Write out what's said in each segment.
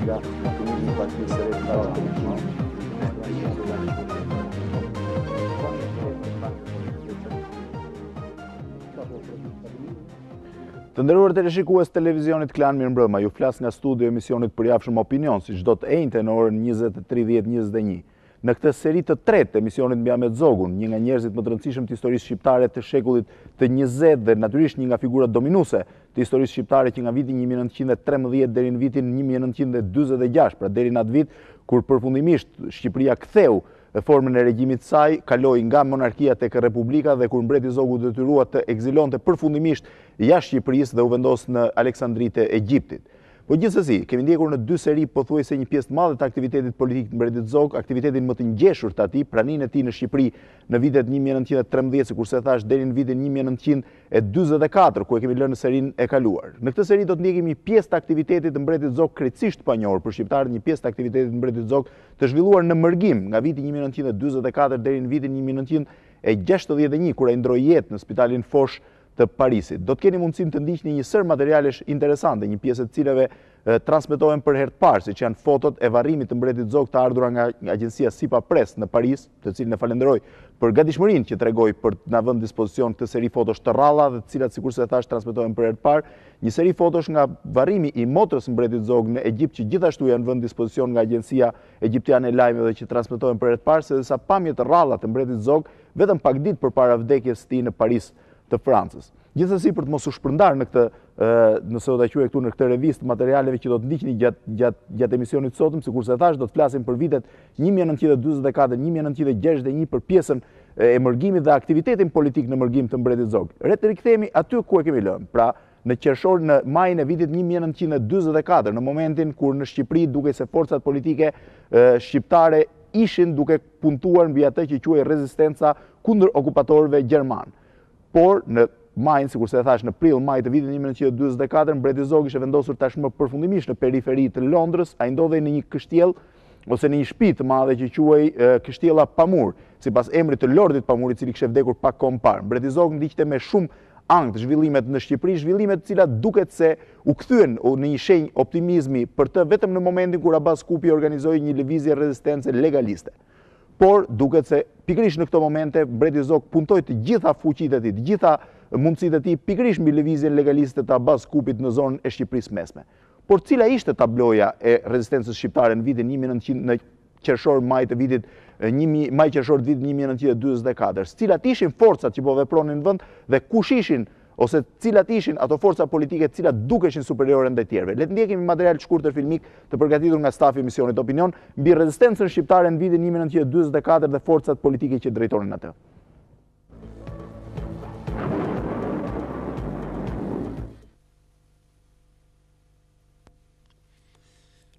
nga aktiviteti I Partisë së Re. Të nderuar teleshikues televizionit Klan Mirëmbrëma, ju flas nga studio emisionit përjavshëm Opinion, si çdo të enjte në orën 20:30-21. Në këtë seri të tretë të emisionit mbi Ahmet Zogun, një nga njerëzit më të rëndësishëm të historisë shqiptare të shekullit të 20 dhe natyrisht një nga figurat dominuese të historisë shqiptare që nga viti 1913 deri në vitin 1946, pra deri në atë vit kur përfundimisht Shqipëria ktheu formën e regjimit saj, kaloi nga monarkia tek republika dhe kur mbreti Zogu detyrua të ekzilonte përfundimisht jashtë Shqipërisë dhe u vendos në Aleksandri të Egjiptit. Po gjithsesi, kemi ndjekur në dy seri pothuajse një pjesë të madhe të aktivitetit politik të mbretit Zog, aktivitetin më të ngjeshur të atij, praninë e tij në Shqipëri në vitet 1913, sikurse thash, deri në vitin 1944, ku e kemi lënë në serinë e kaluar. Në këtë seri do të ndjekim një pjesë të aktivitetit të mbretit Zog krejtësisht panjohur për shqiptarët, një pjesë të aktivitetit të mbretit Zog të zhvilluar në mërgim nga viti 1944 deri në vitin 1961, kur ai ndroi jetë në spitalin Foch të Parisit. Do të keni mundësinë të ndiqni një sër materialesh interesante, një pjesë të cilave transmetohen për herë të parë, siç janë fotot e varrimit të mbretit Zog të ardhura nga agjencia Sipa Press në Paris, të cilën e falenderoj për gatishmërinë që tregoi për të na vënë në dispozicion këtë seri fotosh të rralla, dhe të cilat sikurse thash transmetohen për herë të parë, një seri fotosh nga varrimi I motrës mbretit Zog në Egjipt, që gjithashtu janë vënë në dispozicion nga agjencia egjiptiane e lajmeve që transmetohen për herë të parë, sedasa pamje të rralla të mbretit Zog vetëm pak ditë përpara vdekjes së tij në Paris të Francës. Gjithsesi, për të mos u shpërndar në këtë, nëse do ta quaj këtu në këtë revistë materialeve që do të ndiqni gjatë emisionit sotëm, sikurse thash, do të flasim për vitet 1944-1961 për pjesën e mërgimit dhe aktivitetin politik në mërgim të mbretit Zog. Rikthehemi aty ku e kemi lënë, pra në qershor, në majin e vitit 1944, në momentin kur në Shqipëri duke se forcat politike shqiptare ishin duke puntuar mbi atë që quhej rezistenca kundër okupatorëve gjerman. Por në majin, sikurse e thash, në prill maj të vitit 1944, mbreti Zog ishte vendosur tashmë përfundimisht në periferi të Londrës. Ai ndodhej në një kështjell ose në një shtëpi të madhe që quhej kështjella Pamur, sipas emrit të lordit Pamur, I cili kishte vdekur pak kohë më parë. Mbreti Zog ndiqte me shumë ankth zhvillimet në Shqipëri, zhvillime të cilat duket se u kthyen në një shenjë optimizmi për të vetëm në momentin kur Abaz Kupi organizoi një lëvizje rezistence legaliste. Por duket se pikërisht në këto momente mbreti Zog puntoi të gjitha fuqitë e tij, të gjitha mundësitë e tij pikërisht mbi lëvizjen legaliste të Abaz Kupit në zonën e Shqipërisë mesme. Por cila ishte tabloja e rezistencës shqiptare në vitin 1900 në qershor maj të vitit 1944? Cilat ishin forcat që po vepronin në vend dhe kush ishin ose cilat ishin ato forca politike të cilat dukeshin superiore ndaj tjerëve? Le të ndjekim një material të shkurtër filmik të përgatitur nga stafi I emisionit Opinion mbi rezistencën shqiptare në vitin 1944 dhe forcat politike që drejtonin atë.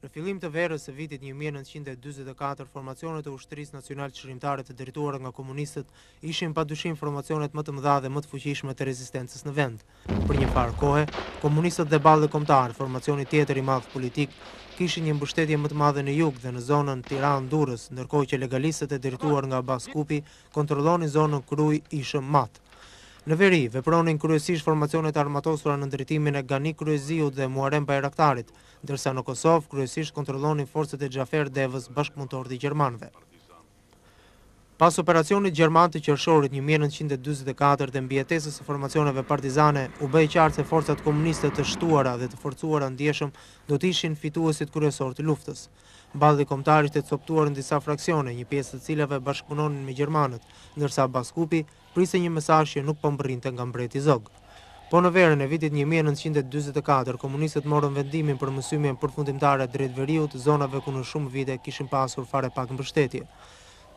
Në fillim të verës së vitit 1944, formacionet e ushtrisë nacionale çrrimtare të drejtuara nga komunistët ishin padyshim formacionet më të mëdha dhe më të fuqishme të rezistencës në vend. Për një farë kohe, komunistët dhe ballë kombëtar, formacioni tjetër I madh politik, kishin një mbështetje më të madhe në jug dhe në zonën Tiranë-Durrës, ndërkohë që legalistët e drejtuar nga Abaz Kupi kontrollonin zonën Kruj-Ishëm-Mat. Në veri, vepronin kryesisht formacionet armatosura në drejtimin e Gani Kryeziut dhe Muharrem Bajraktarit, ndërsa në Kosovë kryesisht kontrollonin forcet e Xhafer Devës, bashkëpunëtor të gjermanëve. Pas operacionit gjerman të qershorit 1944 dhe mbijetesës së formacioneve partizane, u bë qartë se forcat komuniste të shtuara dhe të forcuara ndjeshëm do të ishin fituesit kryesor të luftës. Balli kombëtar ishte coptuar në disa fraksione, një pjesë të cilave bashkëpunonin me gjermanët, ndërsa Abaz Kupi priste një mesazh që nuk po mbërrinte nga mbreti Zog. Po në verën e vitit 1944, komunistët morën vendimin për mësimjen përfundimtare drejt veriut, zonave ku në shumë vite kishin pasur fare pak mbështetje.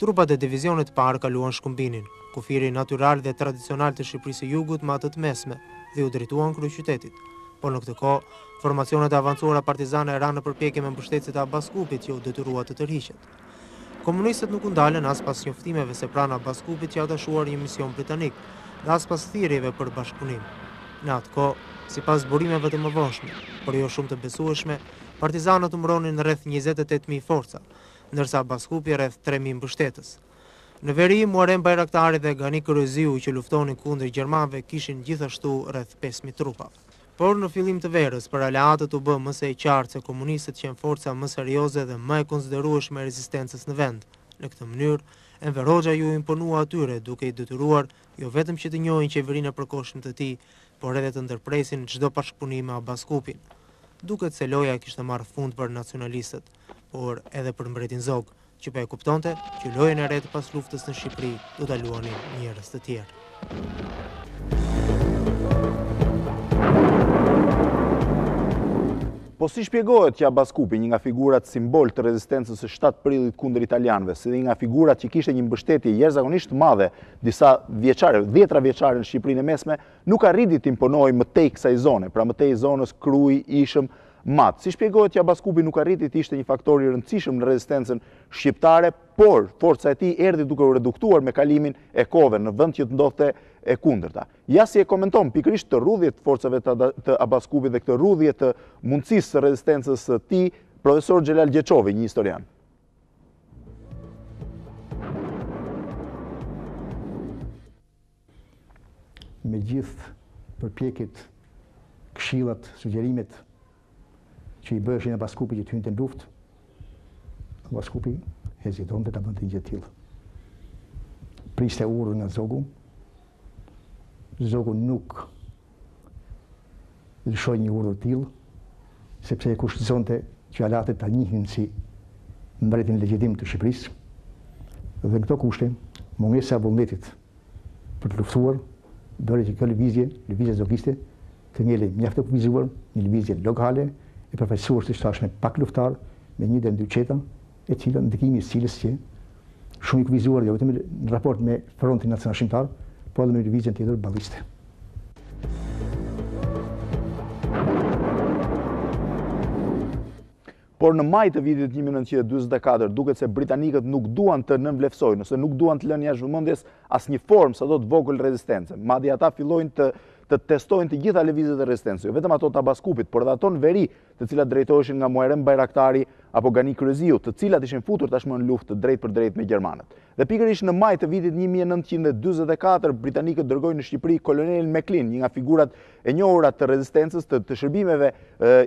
Trupat e divizionit parë kaluan shkëmbinin, kufiri natyral dhe tradicional të Shqipërisë së Jugut me atë të mesme dhe u drejtuan kryeqytetit. Por në këtë kohë, formacionet e avancuara partizane ranë në përpjekje me mbështetësit e Abaz Kupit që u detyrua të tërhiqet. Komunistët nuk u ndalen as pas njoftimeve se pranë Abaz Kupit që dashuar një mision britanik dhe as pas thirrjeve për bashkëpunim. Në atë kohë, sipas burimeve të mëvonshme, por jo shumë të besueshme, partizanët umronin rreth 28.000 forca, ndërsa Abaz Kupi rreth 3.000 mbështetës. Në veri, Muharrem Bajraktari dhe Gani Kryeziu që luftonin kundër gjermanëve kishin gjithashtu rreth 5.000 trupa. Por në fillim të verës, për aleatët u bë më së e qartë se komunistët qenë forca më serioze dhe më e konsiderueshme e rezistencës në vend. Në këtë mënyrë, Enver Hoxha ju imponua atyre duke i detyruar jo vetëm që të njohin qeverinë e përkohshme të tij, por edhe të ndërpresin çdo bashkëpunim me Abaz Kupin. Duket se loja kishte marrë fund për nacionalistët, por edhe për mbretin Zog, që pa e kuptonte që lojën e re të pas luftës në Shqipëri do ta luanin njerëz të tjerë. Po si shpjegohet që Abaz Kupi, një nga figurat simbol të rezistencës së 7 prillit kundër italianëve, si dhe një nga figurat që kishte një mbështetje jashtëzakonisht të madhe disa vjeçare, 10 vjeçare në Shqipërinë e Mesme, nuk arriti të imponojë më tej kësaj zone, pra më tej zonës Kruj, Ishëm, Mat. Si shpjegohet që Abaz Kupi nuk arriti të ishte një faktor i rëndësishëm në rezistencën shqiptare, por forca e tij erdhi duke u reduktuar me kalimin e kohëve në vend që të ndodhte e kundërta. Ja si e komenton pikërisht të rrudhjet të forcave të Abaz Kupit dhe këtë rrudhje të mundësisë së rezistencës së tij, profesor Xhelal Gjeçovi, një historian. Me gjithë përpjekjet, këshillat, sugjerimet që i bëheshin Abaz Kupit që të hynte në luftë, Abaz Kupi hezitonte ta bënte gjë të tillë. Priste urdhën nga Zogu. Zogu nuk lëshoi një urdhër të tillë, sepse e kushtizonte që alatët ta njihnin si mbretin legjitim të Shqipërisë. Dhe këto kushte, mungesa e vullnetit për të luftuar, bëri që kjo lëvizje zogiste, të ngjelej mjaft e kufizuar, një lëvizje lokale, e përfaqësuar siç thash me pak luftar, me 1 deri 2 qeta, e cila ndikimi i cilës që shumë i kufizuar jo vetëm në raport me frontin nacional shqiptar, po edhe me lëvizjen tjetër balliste. Por në maj të vitit 1944, duket se britanikët nuk duan të nënvlefsojnë, ose nuk duan të lënë jashtë vëmendjes asnjë formë sado të vogël rezistence. Madje ata fillojnë të testojnë të gjitha lëvizjet e rezistencës, jo vetëm ato të Abaz Kupit, por edhe ato në veri, të cilat drejtoheshin nga Muharrem Bayraktari apo Gani Kryziu, të cilat ishin futur tashmë në luftë drejt për drejt me gjermanët. Dhe pikërisht në maj të vitit 1944, britanikët dërgojnë në Shqipëri kolonelin Maclean, një nga figurat e njohura të rezistencës, të shërbimeve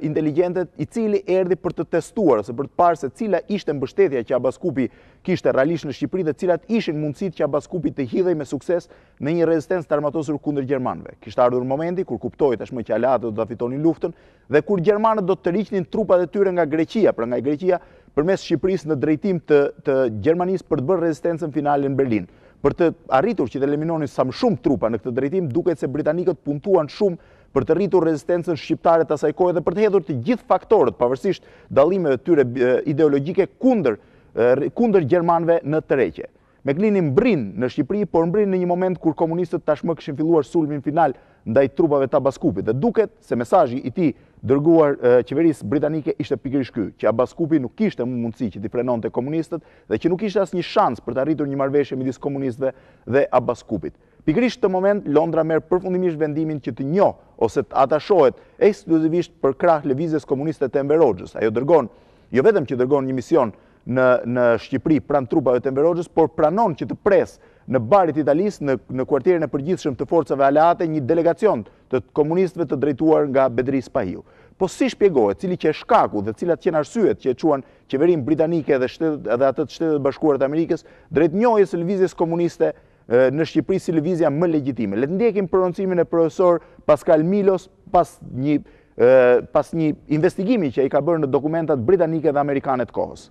inteligjente, i cili erdhi për të testuar ose për të parë se cila ishte mbështetja që Abaz Kupi kishte realisht në Shqipëri dhe cilat ishin mundësitë që Abaz Kupi të hidhej me sukses në një rezistencë të armatosur kundër gjermanëve. Kishte ardhur momenti kur kuptoi tashmë që aleatët do ta fitonin luftën dhe kur gjermanët do të tërhiqnin trupat e tyre nga Greqia, pra nga Greqia përmes Shqipërisë në drejtim të Gjermanisë për të bërë rezistencën finale në Berlin. Për të arritur që të eliminonin sa më shumë trupa në këtë drejtim, duket se britanikët puntuan shumë për të rritur rezistencën shqiptare të asaj kohe dhe për të hedhur të gjithë faktorët, pavarësisht dallimeve të tyre ideologjike kundër gjermanëve në tërheqje. Maclean mbrin në Shqipëri, por mbrin në një moment kur komunistët tashmë kishin filluar sulmin final ndaj trupave të Abaz Kupit. Dhe duket se mesazhi i tij dërguar qeverisë britanike ishte pikërisht ky, që Abaz Kupi nuk kishte më mundësi që t'i frenonte komunistët dhe që nuk kishte asnjë shans për të arritur një marrëveshje midis komunistëve dhe Abaz Kupit. Pikërisht këtë moment Londra merr përfundimisht vendimin që të njohë ose të atashohet ekskluzivisht për krah lëvizjes komuniste të Enver Hoxhës. Ajo dërgon, jo vetëm që dërgon një mision në Shqipëri pranë trupave të Enver Hoxhës, por pranon që të pres në barit Italisë, në kuartierin e përgjithshëm të forcave aleate, një delegacion të komunistëve të drejtuar nga Bedri Spahiu. Po si shpjegohet, cili që shkaku dhe cilat qenë arsyet që e quan qeverinë britanike dhe atë të Shtetet Bashkuara të Amerikës drejt njohjes së lëvizjes komuniste në Shqipëri si lëvizja më legjitime. Le të ndjekim prononcimin e profesor Pascal Milos pas një investigimi që ai ka bërë në dokumentat britanike dhe amerikane të kohës.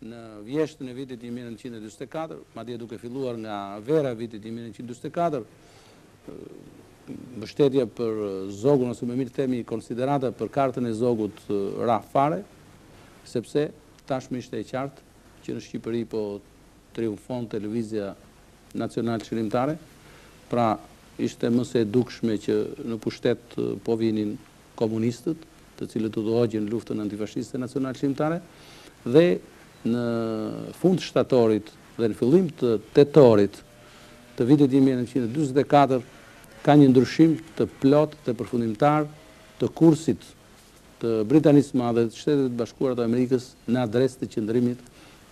Në vjeshtën e vitit 1944, madje duke filluar nga vera e vitit 1944, mbështetja për Zogun, ose më mirë themi konsiderata për kartën e Zogut ra fare, sepse tashmë ishte e qartë që në Shqipëri po triumfon televizja nacional çlirimtare, pra ishte më së e dukshme që në pushtet po vinin komunistët, të cilët udhëhoqën luftën antifashiste nacional çlirimtare, dhe në fund shtatorit dhe në fillim të tetorit të vitit 1944 ka një ndryshim të plot të përfundimtar të kursit të Britanisë Madhe të Shtetet Bashkuara të Amerikës në adresë të qëndrimit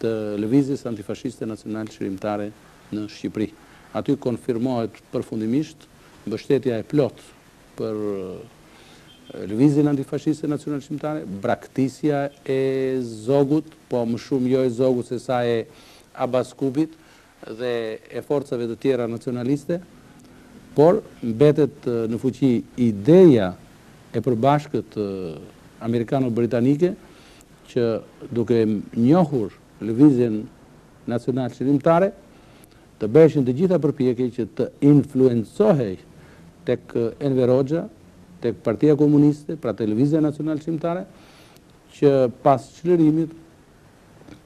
të lëvizjes antifashiste nacional çlirimtare në Shqipëri. Aty konfirmohet përfundimisht mbështetja e plot për lëvizjen antifashiste nacional shqiptare, braktisja e Zogut, po më shumë jo e Zogut se sa e Abaz Kupit dhe e forcave të tjera nacionaliste, por mbetet në fuqi ideja e përbashkët amerikano-britanike që duke njohur lëvizjen nacional shqiptare të bëheshin të gjitha përpjekje që të influencohej tek Enver Hoxha, tek Partia Komuniste, pra Televizja Nacional Shqiptare, që pas çlirimit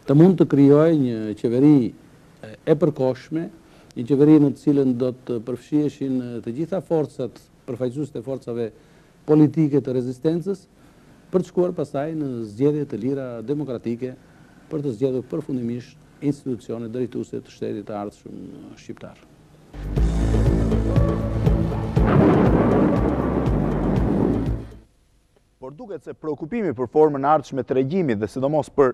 të mund të krijojë një qeveri e përkohshme, një qeveri në të cilën do të përfshiheshin të gjitha forcat përfaqësuese të forcave politike të rezistencës, për të shkuar pastaj në zgjedhje të lira demokratike për të zgjedhur përfundimisht institucione drejtuese të shtetit të ardhshëm shqiptar. Por duket se preokupimi për formën e ardhshme të regjimit dhe sidomos për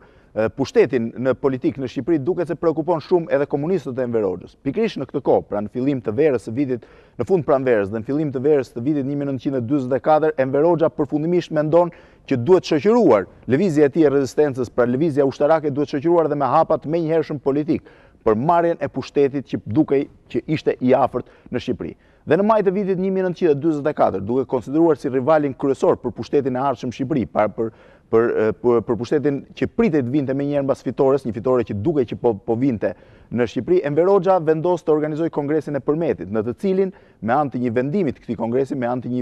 pushtetin në politikë në Shqipëri duket se preokupon shumë edhe komunistët e Enver Hoxhës. Pikërisht në këtë kohë, pra në fillim të verës së vitit, në fund pranverës dhe në fillim të verës të vitit 1944, Enver Hoxha përfundimisht mendon që duhet shoqëruar lëvizja e tij e rezistencës, pra lëvizja ushtarake duhet shoqëruar edhe me hapat menjëhershëm politik për marrjen e pushtetit që dukej që ishte i afërt në Shqipëri. Dhe në maj të vitit 1944, duke konsideruar si rivalin kryesor për pushtetin e ardhshëm Shqipëri, për pushtetin që pritej të vinte menjëherë mbas fitores, një fitore që dukej që po vinte në Shqipëri, Enver Hoxha vendos të organizojë kongresin e përmetit, në të cilin me anë të një vendimi të këtij kongresi, me anë të një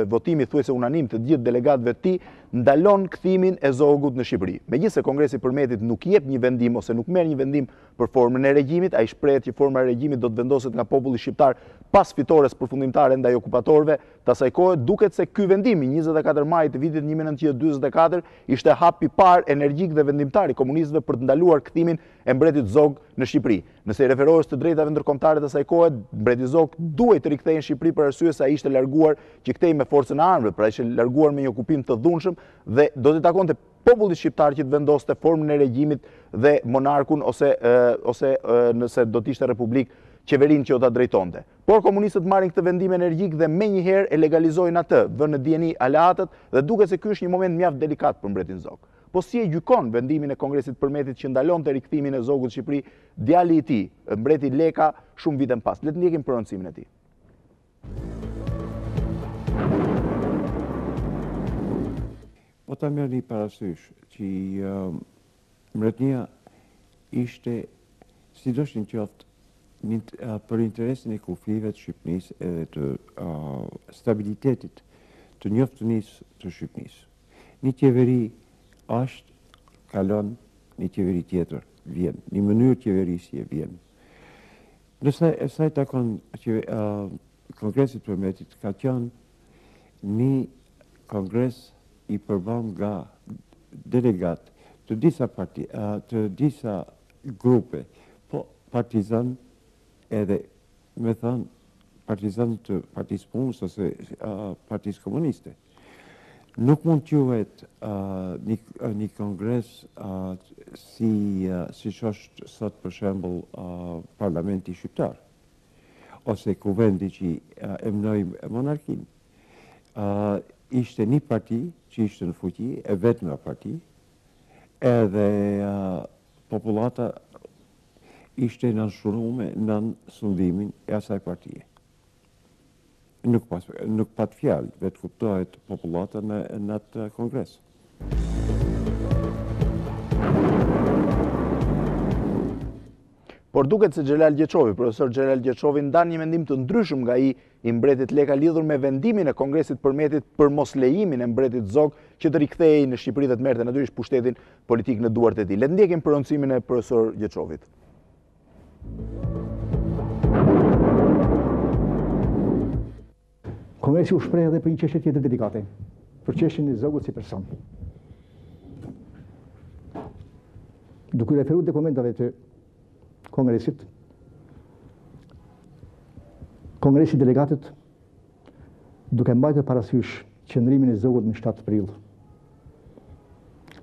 votimi thuajse unanim të gjithë delegatëve të tij, ndalon kthimin e Zogut në Shqipëri. Megjithëse kongresi i përmetit nuk jep një vendim ose nuk merr një vendim për formën e regjimit, ai shprehet që forma e regjimit do të vendoset nga populli shqiptar pas fitores përfundimtare ndaj okupatorëve të asaj kohe. Duket se ky vendim i 24 majit të vitit 1944 ishte hapi i parë energjik dhe vendimtar i komunistëve për të ndaluar kthimin e mbretit Zog në Shqipëri. Nëse i referohesh të drejtave ndërkombëtare të asaj kohe, mbreti Zog duhej të rikthehej në Shqipëri për arsye se ai ishte larguar që kthehej me forcën e armëve, pra ishte larguar me një okupim të dhunshëm dhe do të takonte populli shqiptar që të vendoste formën e regjimit dhe monarkun ose nëse do të ishte republik qeverinë që do ta drejtonte. Por komunistët marrin këtë vendim energjik dhe menjëherë e legalizojnë atë, vënë në dieni aleatët dhe duket se ky është një moment mjaft delikat për mbretin Zog. Po si e gjykon vendimin e Kongresit përmetit që ndalonte rikthimin e Zogut në Shqipëri, djali i tij, mbreti Leka, shumë vite më pas. Le të ndjekim prononcimin e tij. Po ta merrni parasysh që mbretënia ishte sidosh në qoftë për interesin e kufive të Shqipërisë edhe të stabilitetit të njoftënisë të Shqipërisë. Një qeveri është, kalon, një qeveri tjetër vjen, një mënyrë qeverisje vjen. Nëse sa i takon Kongresit përmetit ka qenë një kongres i përbën nga delegat të disa grupe, po partizan edhe, me thënë, partizan të partisë punës ose partisë komuniste. Nuk mund quhet një kongres si është sot për shembull parlamenti shqiptar, ose kuvendi që emnoi monarkinë. Ishte një parti që ishte në fuqi, e vetmja parti, edhe popullata ishte nënshuruar nën sundimin e asaj partie. Nuk pat fjalë, vetë kuptohet popullata në atë kongres. Por duket se profesor Xhelal Gjeçovi ndan një mendim të ndryshëm nga ai i mbretit Leka lidhur me vendimin e Kongresit përmetit për mos lejimin e mbretit Zog që të rikthehej në Shqipëri dhe të merrte natyrisht pushtetin politik në duart e tij. Le të ndjekim prononcimin e profesor Gjeçovit. Kongresi u shpreh edhe për një çështje tjetër delikate, për çështjen e Zogut si person. Duke referuar dokumentave të Kongresit, Kongresi delegatët, duke mbajtur parasysh qëndrimin e Zogut në 7 prill,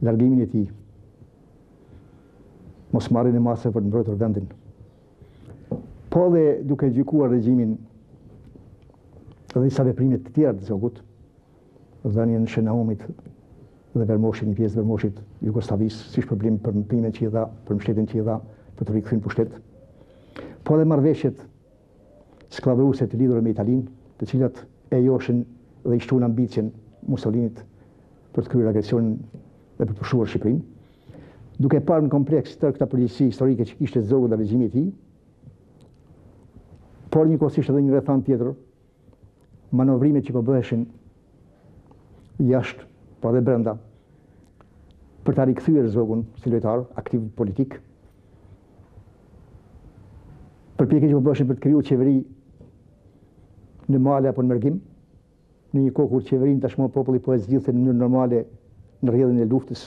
largimin e tij, mosmarrjen e masave për të mbrojtur vendin, Po dhe duke gjykuar regjimin dhe disa veprimet të tjera të Zogut, dhënien Shenaumit dhe Vermoshit, një pjesë Vermoshit Jugoslavisë, si shpërblim për ndihmën që i dha, për mbështetjen që i dha për të rikthyer pushtet. Po dhe marrëveshjet skllavëruese të lidhura me Italinë, të cilat e joshin dhe i shtuan ambicien Mussolinit për të kryer agresionin dhe për të pushuar Shqipërinë, duke parë në kompleks tërë këta përgjegjësi historike që kishte Zogu dhe regjimi i tij, por njëkohësisht edhe një rrethan tjetër, manovrimet që po bëheshin jashtë, po edhe brenda, për ta rikthyer Zogun si lojtar aktiv politik, përpjekje që po bëheshin për të krijuar qeveri në male apo në mërgim, në një kohë kur qeverinë tashmë populli po e zgjidhte në mënyrë normale në rrjedhën e luftës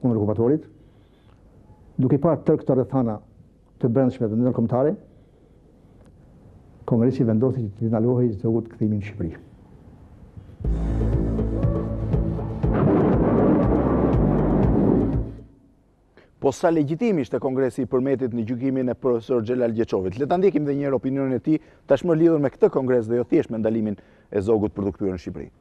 kundër okupatorit, duke parë tërë këto rrethana të brendshme dhe ndërkombëtare, Kongresi vendosi që të ndalohej Zogut kthimin në Shqipëri. Po sa legjitimi ishte Kongresi i Përmetit në gjykimin e profesor Xhelal Gjeçovit? Le ta ndjekim edhe një herë opinionin e tij, tashmë lidhur me këtë kongres dhe jo thjesht me ndalimin e Zogut për të kthyer në Shqipëri.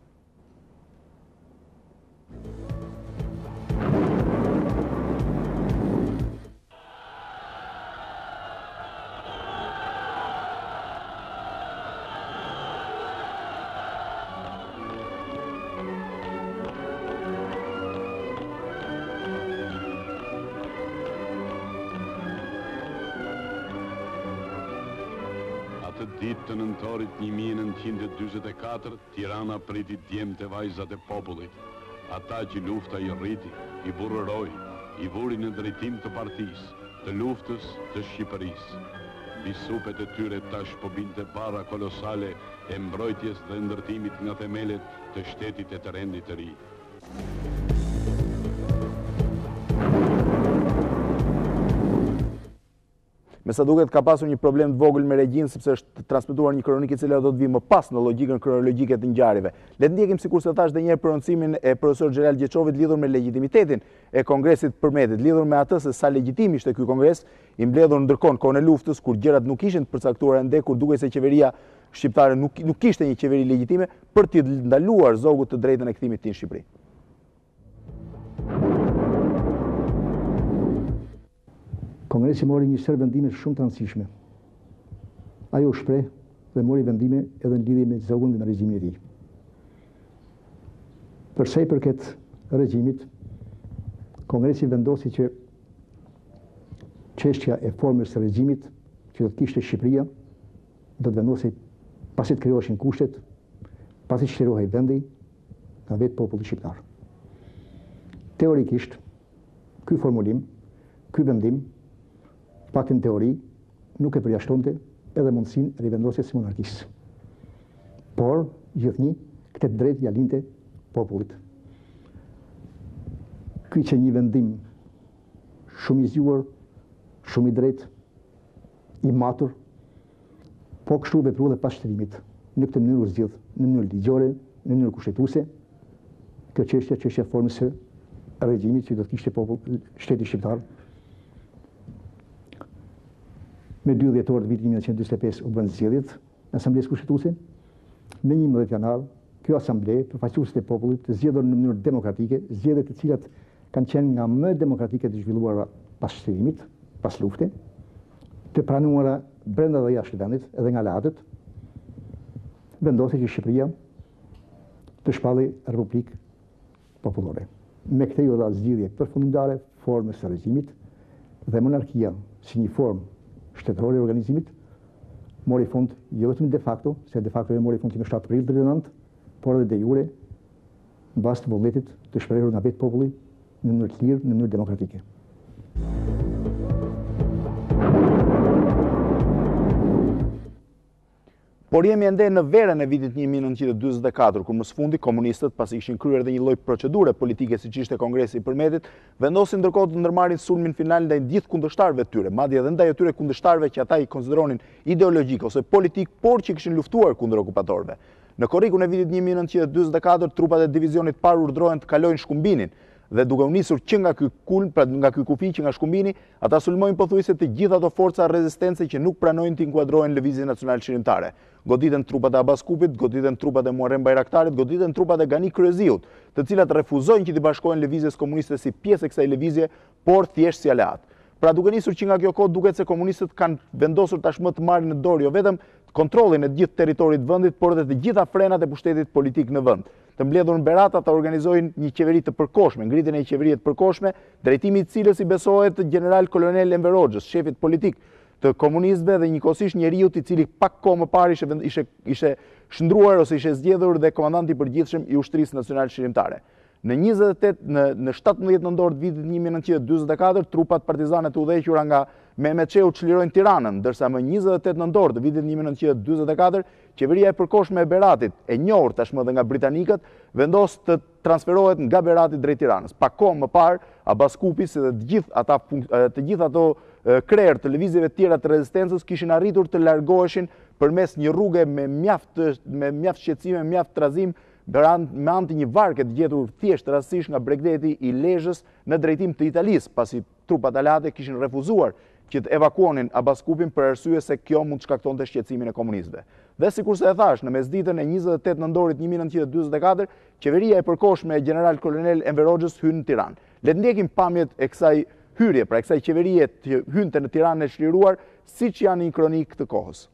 Ditë të nëntorit 1944, Tirana priti djemtë e vajzat e popullit. Ata që lufta i rriti, i burrëroi, i vuri në drejtim të partisë, të luftës të Shqipërisë. Bisupet e tyre tash po binte para kolosale e mbrojtjes dhe ndërtimit nga themelet të shtetit e të rendit të ri. Me sa duket ka pasur një problem të vogël me regjin, sepse është transmetuar një kronikë e cila do të vijë më pas në logjikën kronologjike të ngjarjeve. Le të ndjekim sikurse thash edhe një herë prononcimin e profesor Xhelal Gjeçovit lidhur me legitimitetin e Kongresit Përmetit, lidhur me atë se sa legjitim ishte ky kongres, i mbledhur ndërkohë në kohën e luftës, kur gjërat nuk ishin të përcaktuara ende, kur duhej se qeveria shqiptare nuk kishte një qeveri legjitime për t'i ndaluar Zogut të drejtën e kthimit të tij në Shqipëri. Kongresi mori një sër vendime shumë të rëndësishme. Ajo shpreh dhe mori vendime edhe në lidhje me Zogun dhe me regjimin e tij. Për sa i përket regjimit, Kongresi vendosi që çështja e formës së regjimit që do të kishte Shqipëria do të vendosi pasi të krijoheshin kushtet, pasi të çlirohej vendi nga vetë populli shqiptar. Teorikisht, ky formulim, ky vendim pakën teori, nuk e përjashtonte edhe mundësinë e rivendosjes së monarkisë. Por, gjithnjë, këtë drejtë ja linte popullit. Ky që një vendim shumë i zgjuar, shumë i drejtë, i matur, po kështu veprua dhe pas shtrimit, në këtë mënyrë u zgjidh, në mënyrë ligjore, në mënyrë kushtetuese, kjo çështja e formës së regjimit që do të kishte shteti shqiptar. Me 2 dhjetor të vitit 1945 u bën zgjedhjet në Asamblesë Kushtetuese. Me 11 janar, kjo asamble, përfaqësuesit e popullit, të zgjedhur në mënyrë demokratike, zgjedhje të cilat kanë qenë nga më demokratike të zhvilluara pas shtrimit, pas lufte, të pranuara brenda dhe jashtë vendit, edhe nga aleatët, vendosi që Shqipëria të shpallej Republikë Popullore. Me këtë u dha zgjidhje përfundimtare formës së regjimit dhe monarkia si një formë shtetërore e organizimit mori fund jo vetëm de facto, se de facto mori fund në 7 prill 39, por edhe de jure në bazë të vullnetit të shprehur nga vetë populli në mënyrë të lirë, në mënyrë demokratike. Por jemi ende në verën e vitit 1944, kur më së fundi komunistët, pasi ishin kryer edhe një lloj procedure politike siç ishte Kongresi i Përmetit, vendosin ndërkohë të ndërmarrin sulmin final ndaj gjithë kundërshtarëve të tyre, madje edhe ndaj atyre kundërshtarëve që ata i konsideronin ideologjik ose politik, por që kishin luftuar kundër okupatorëve. Në korrikun e vitit 1944, trupat e divizionit parë urdhërohen të kalojnë shkumbinin. dhe duke u nisur që nga ky kulm, pra nga ky kufi, që nga shkumbini, ata sulmojnë pothuajse të gjitha ato forca rezistence që nuk pranojnë të inkuadrohen lëvizjen nacionale shqiptare. Goditen trupat e Abaz Kupit, goditen trupat e Muharrem Bayraktarit, goditen trupat e Gani Kryeziut, të cilat refuzojnë që t'i bashkohen lëvizjes komuniste si pjesë e kësaj lëvizje, por thjesht si aleat. Pra duke nisur që nga kjo kohë duket se komunistët kanë vendosur tashmë të marrin në dorë jo vetëm kontrollin e gjithë territorit vendit, por edhe të gjitha frenat e pushtetit politik në vend. Të mbledhur në Berata ta organizojnë një qeveri të përkohshme, ngritjen e një qeverie të përkohshme, drejtimi i cilës i besohet general kolonel Enver Hoxhës, shefit politik të komunistëve dhe njëkohësisht njeriu i cili pak kohë më parë ishte shndruar ose ishte zgjedhur dhe komandanti i përgjithshëm i ushtrisë nacionale shqiptare. Në 17 nëntor të vitit 1944, trupat partizane të udhëhequra nga Mehmet Shehu çlirojnë Tiranën, ndërsa më 28 nëntor të vitit 1944, qeveria e përkohshme e Beratit, e njohur tashmë dhe nga britanikët, vendos të transferohet nga Berati drejt Tiranës. Pak kohë më parë, Abaz Kupi si dhe të gjithë ato krerë të lëvizjeve të tjera të rezistencës kishin arritur të largoheshin përmes një rrugë me mjaft shqetësime, me mjaft trazim, me anë të një varke të gjetur thjesht rastësisht nga Bregdeti i Lezhës në drejtim të Italisë, pasi trupat aleate kishin refuzuar që të evakuonin Abaz Kupin për arsye se kjo mund të shkaktonte shqetësimin e komunistëve. Dhe sikurse e thash, në mesditën e 28 nëntorit 1944, qeveria e përkohshme e general kolonel Enver Hoxhës hyn në Tiranë. Le të ndjekim pamjet e kësaj hyrje, pra kësaj qeverie të hynte në Tiranë e çliruar, siç janë një kronikë të kohës.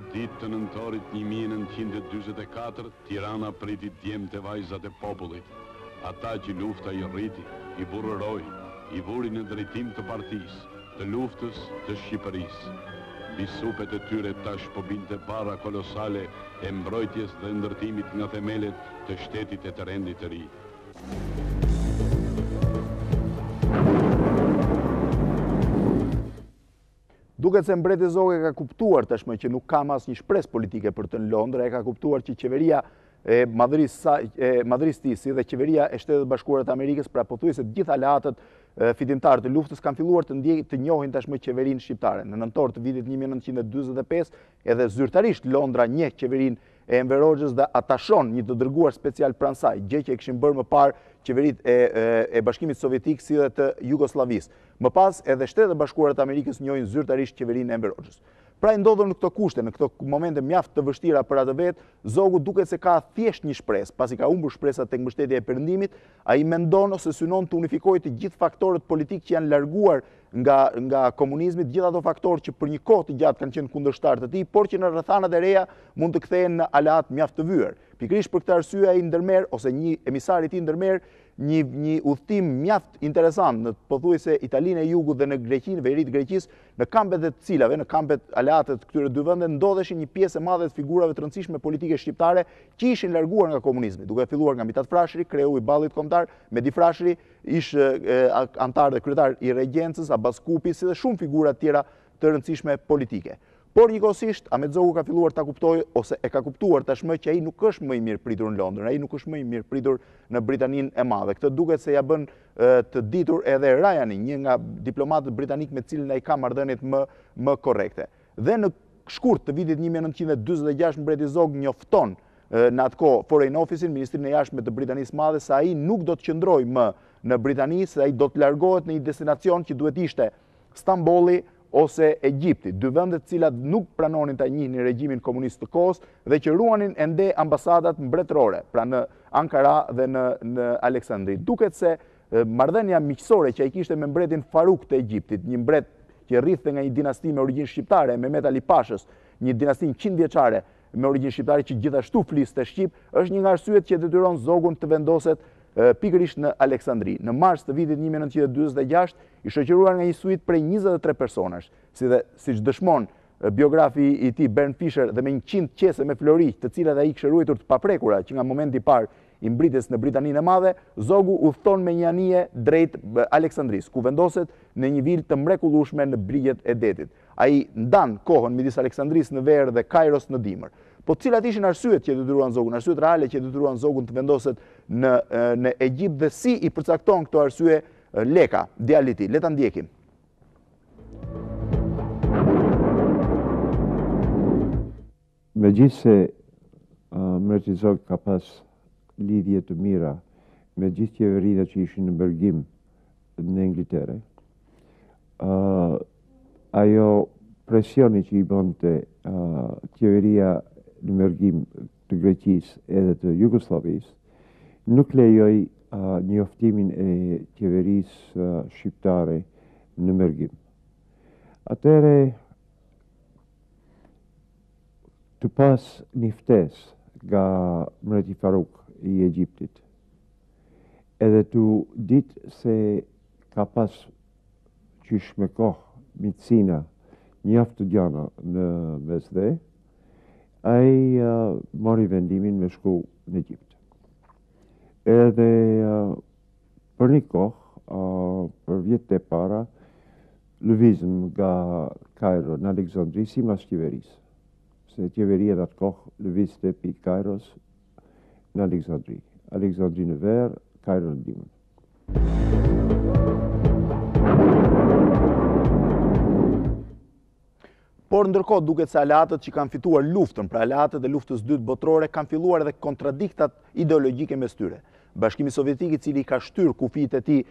Ditë të nëntorit 1944, Tirana priti djemtë e vajzat e popullit. Ata që lufta i rriti, i burrëroi, i vuri në drejtim të partisë, të luftës të Shqipërisë. Bisupet e tyre tash po binte bara kolosale e mbrojtjes dhe ndërtimit nga themelet të shtetit e të rendit të ri. Duket se Mbreti Zogu e ka kuptuar tashmë që nuk ka asnjë shpresë politike për të në Londër, e ka kuptuar që qeveria e madhërisë tij si dhe qeveria e Shtetit Bashkuar të Amerikës, pra pothuajse të gjithë aleatët fitimtarë të luftës kanë filluar të njohin tashmë qeverinë shqiptare. Në nëntor të vitit 1945, edhe zyrtarisht Londra njeh qeverinë e Enver Hoxhës dhe atashon një të dërguar special pranë saj, gjë që e kishin bërë më parë qeveritë e Bashkimit Sovjetik si dhe të Jugosllavisë. Më pas edhe Shtetet e Bashkuara të Amerikës njohin zyrtarisht qeverinë e Enver Hoxhës. Pra i ndodhur në këto kushte, në këto momente mjaft të vështira për atë vetë, Zogu duket se ka thjesht një shpresë, pasi ka humbur shpresat tek mbështetja e Perëndimit, ai mendon ose synon të unifikojë të gjithë faktorët politik që janë larguar nga komunizmi, të gjithë ato faktorë që për një kohë të gjatë kanë qenë kundërshtar të tij, por që në rrethanat e reja mund të kthehen në aleat mjaft të vyer. Pikërisht për këtë arsye ai ndërmerr ose një emisar i tij ndërmerr një udhtim mjaft interesant në pothuajse Italinë e Jugut dhe në Greqinë, veri të Greqisë, në kampet e të cilave, në kampet aleate të këtyre dy vende ndodheshin një pjesë e madhe të figurave të rëndësishme politike shqiptare që ishin larguar nga komunizmi, duke filluar nga Mithat Frashëri, kreu i ballit kombëtar, Medi Frashëri, ish antar dhe kryetar i regjencës, Abaz Kupi, si dhe shumë figura tjera të rëndësishme politike. Por njëkohësisht, Ahmet Zogu ka filluar ta kuptojë ose e ka kuptuar tashmë që ai nuk është më i mirë pritur në Londër, ai nuk është më i mirë pritur në Britaninë e Madhe. Këtë duket se ja bën të ditur edhe Ryani, një nga diplomatët britanik me cilin ai ka marrëdhëniet më korrekte. Dhe në shkurt të vitit 1946 Mbreti Zogu njofton në atë kohë Foreign Office-in, Ministrinë e Jashtme të Britanisë së Madhe, se ai nuk do të qëndrojë më në Britani, se ai do të largohet në një destinacion që duhet ishte Stambolli ose Egjipti, dy vendet të cilat nuk pranonin ta njihnin regjimin komunist të kohës dhe që ruanin ende ambasadat mbretërore, pra në Ankara dhe në Aleksandri. Duket se marrëdhënia miqësore që ai kishte me mbretin Faruk të Egjiptit, një mbret që rrithte nga një dinasti me origjinë shqiptare, Mehmet Ali Pashës, një dinasti 100 vjeçare me origjinë shqiptare që gjithashtu fliste shqip, është një nga arsyet që detyron Zogun të vendoset pikërisht në Aleksandri. Në mars të vitit 1946 i shoqëruar nga një suit prej 23 personash, siç dëshmon biografi i tij Bernd Fischer, dhe me 100 qese me flori, të cilat ai kishte ruajtur të paprekura, që nga momenti i parë i mbritjes në Britaninë e Madhe, Zogu udhton me një anije drejt Aleksandrisë, ku vendoset në një vilë të mrekullueshme në brigjet e detit. Ai ndan kohën midis Aleksandrisë në verë dhe Kairos në dimër. Po cilat ishin arsyet që detyruan Zogun, arsyet reale që detyruan Zogun të vendoset në Egjipt dhe si i përcakton këto arsye Leka, djali i tij. Le ta ndjekim. Megjithse Mbreti Zogu ka pas lidhje të mira me gjithë qeveritë që ishin në mërgim në Anglicterë, ajo presioni që i bënte qeveria në mërgim të Greqisë edhe të Jugosllavisë nuk lejoi njoftimin e qeverisë shqiptare në mërgim. Atëre të pas një ftesë nga Mbreti Faruk i Egjiptit, edhe të ditë se ka pas qysh me kohë mitësina mjaft të gjana në mesdhe, ai mori vendimin me shku në Egjipt. Edhe për një kohë, për vjetë e para, lëvizëm nga Kairo në Aleksandri si mas qeverisë. Se qeveria dhe atë kohë lëvizte pi Kairos në Aleksandri. Aleksandri në verë, Kairo në dimën. Por ndërkohë duket se aleatët që kanë fituar luftën, pra aleatët e luftës dytë botërore, kanë filluar edhe kontradiktat ideologjike mes tyre. Bashkimi Sovjetik i cili ka shtyr kufijtë e tij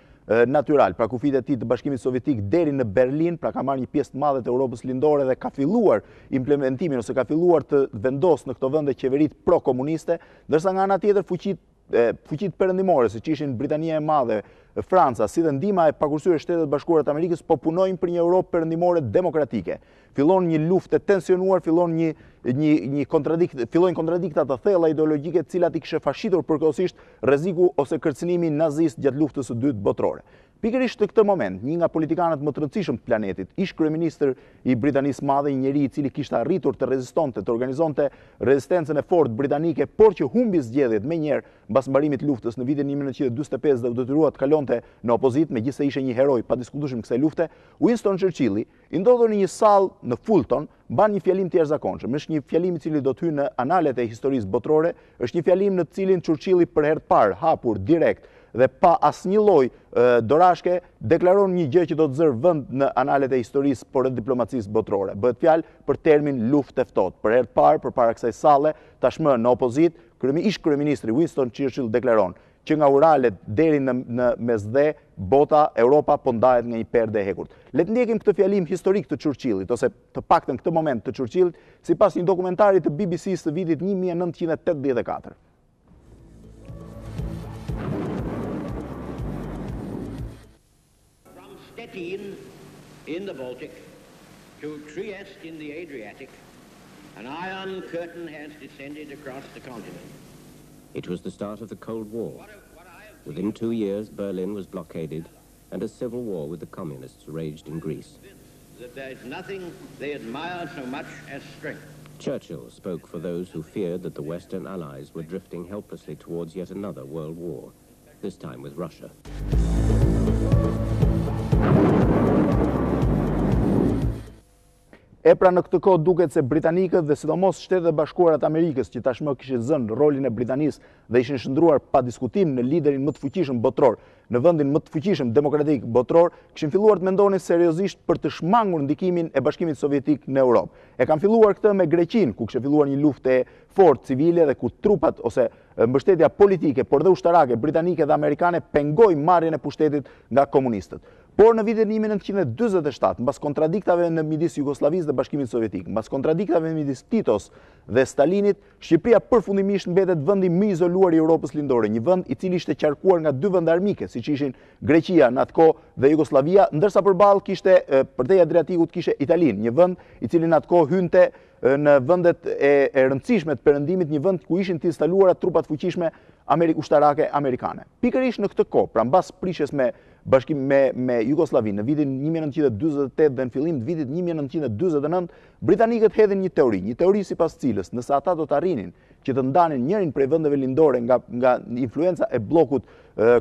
natyral, pra kufijtë e tij të Bashkimit Sovjetik deri në Berlin, pra ka marrë një pjesë të madhe të Europës lindore dhe ka filluar implementimin ose ka filluar të vendosë në këto vende qeveritë pro-komuniste, ndërsa nga ana tjetër fuqitë perëndimore, siç ishin Britania e Madhe, Franca, si dhe ndihma e pakurësyer e Shtetet Bashkuara të Amerikës, po punojnë për një Europë perëndimore demokratike. Fillon një luftë e tensionuar, fillojnë kontradikta të thella ideologjike, të cilat i kishte fashitur përkohësisht rreziku ose kërcënimi nazist gjatë luftës së dytë botërore. Pikërisht në këtë moment, një nga politikanët më të rëndësishëm të planetit, ish kryeministër i Britanisë Madhe, një njeri i cili kishte arritur të rezistonte, të organizonte rezistencën e fortë britanike, por që humbi zgjedhjet menjëherë mbas mbarimit të luftës në vitin 1945 dhe u detyrua të kalonte në opozitë, megjithëse ishte një heroj padiskutueshëm kësaj lufte, Winston Churchilli i ndodhur në një sallë në Fulton, mban një fjalim të jashtëzakonshëm. Është një fjalim i cili do të hyjë në analet e historisë botërore, është një fjalim në të cilin Churchilli për herë të parë, hapur, direkt dhe pa asnjë lloj dorashke, deklaron një gjë që do të zërë vend në analet e historisë, por edhe diplomacisë botërore. Bëhet fjalë për termin luftë e ftohtë. Për herë të parë, përpara kësaj salle, tashmë në opozitë, ish kryeministri Winston Churchill deklaron që nga Uralet deri në mesdhe, bota, Europa po ndahet nga një perde e hekurt. Le të ndjekim këtë fjalim historik të Churchillit, ose të paktën këtë moment të Churchillit, sipas një dokumentari të BBC-s të vitit 1984. From Stettin in the Baltic to Trieste in the Adriatic, an iron curtain has descended across the continent. It was the start of the Cold War. Within 2 years, Berlin was blockaded, and a civil war with the communists raged in Greece. That there is nothing they admire so much as strength. Churchill spoke for those who feared that the Western Allies were drifting helplessly towards yet another world war, this time with Russia. E pra në këtë kohë duket se britanikët dhe sidomos Shtetet Bashkuara të Amerikës, që tashmë kishin zënë rolin e Britanisë dhe ishin shndruar pa diskutim në liderin më të fuqishëm botror, në vendin më të fuqishëm demokratik botror, kishin filluar të mendonin seriozisht për të shmangur ndikimin e Bashkimit Sovjetik në Europë. E kanë filluar këtë me Greqinë, ku kishte filluar një luftë e fortë civile dhe ku trupat ose mbështetja politike, por dhe ushtarake britanike dhe amerikane pengoi marrjen e pushtetit nga komunistët. Por në vitin 1947, mbas kontradiktave në midis Jugosllavisë dhe Bashkimit Sovjetik, mbas kontradiktave në midis Titos dhe Stalinit, Shqipëria përfundimisht mbetet vendi më izoluar i Europës lindore, një vend i cili ishte qarkuar nga dy vende armike, siç ishin Greqia në atë kohë dhe Jugoslavia, ndërsa përballë kishte përtej Adriatikut kishte Italinë, një vend i cili në atë kohë hynte në vendet e rëndësishme të perëndimit, një vend ku ishin të instaluara trupat fuqishme ushtarake amerikane. Pikërisht në këtë kohë, pra mbas prishjes me bashkim me Jugosllavinë në vitin 1948 dhe në fillim të vitit 1949, britanikët hedhin një teori sipas cilës nëse ata do të arrinin që të ndanin njërin prej vendeve lindore nga influenca e bllokut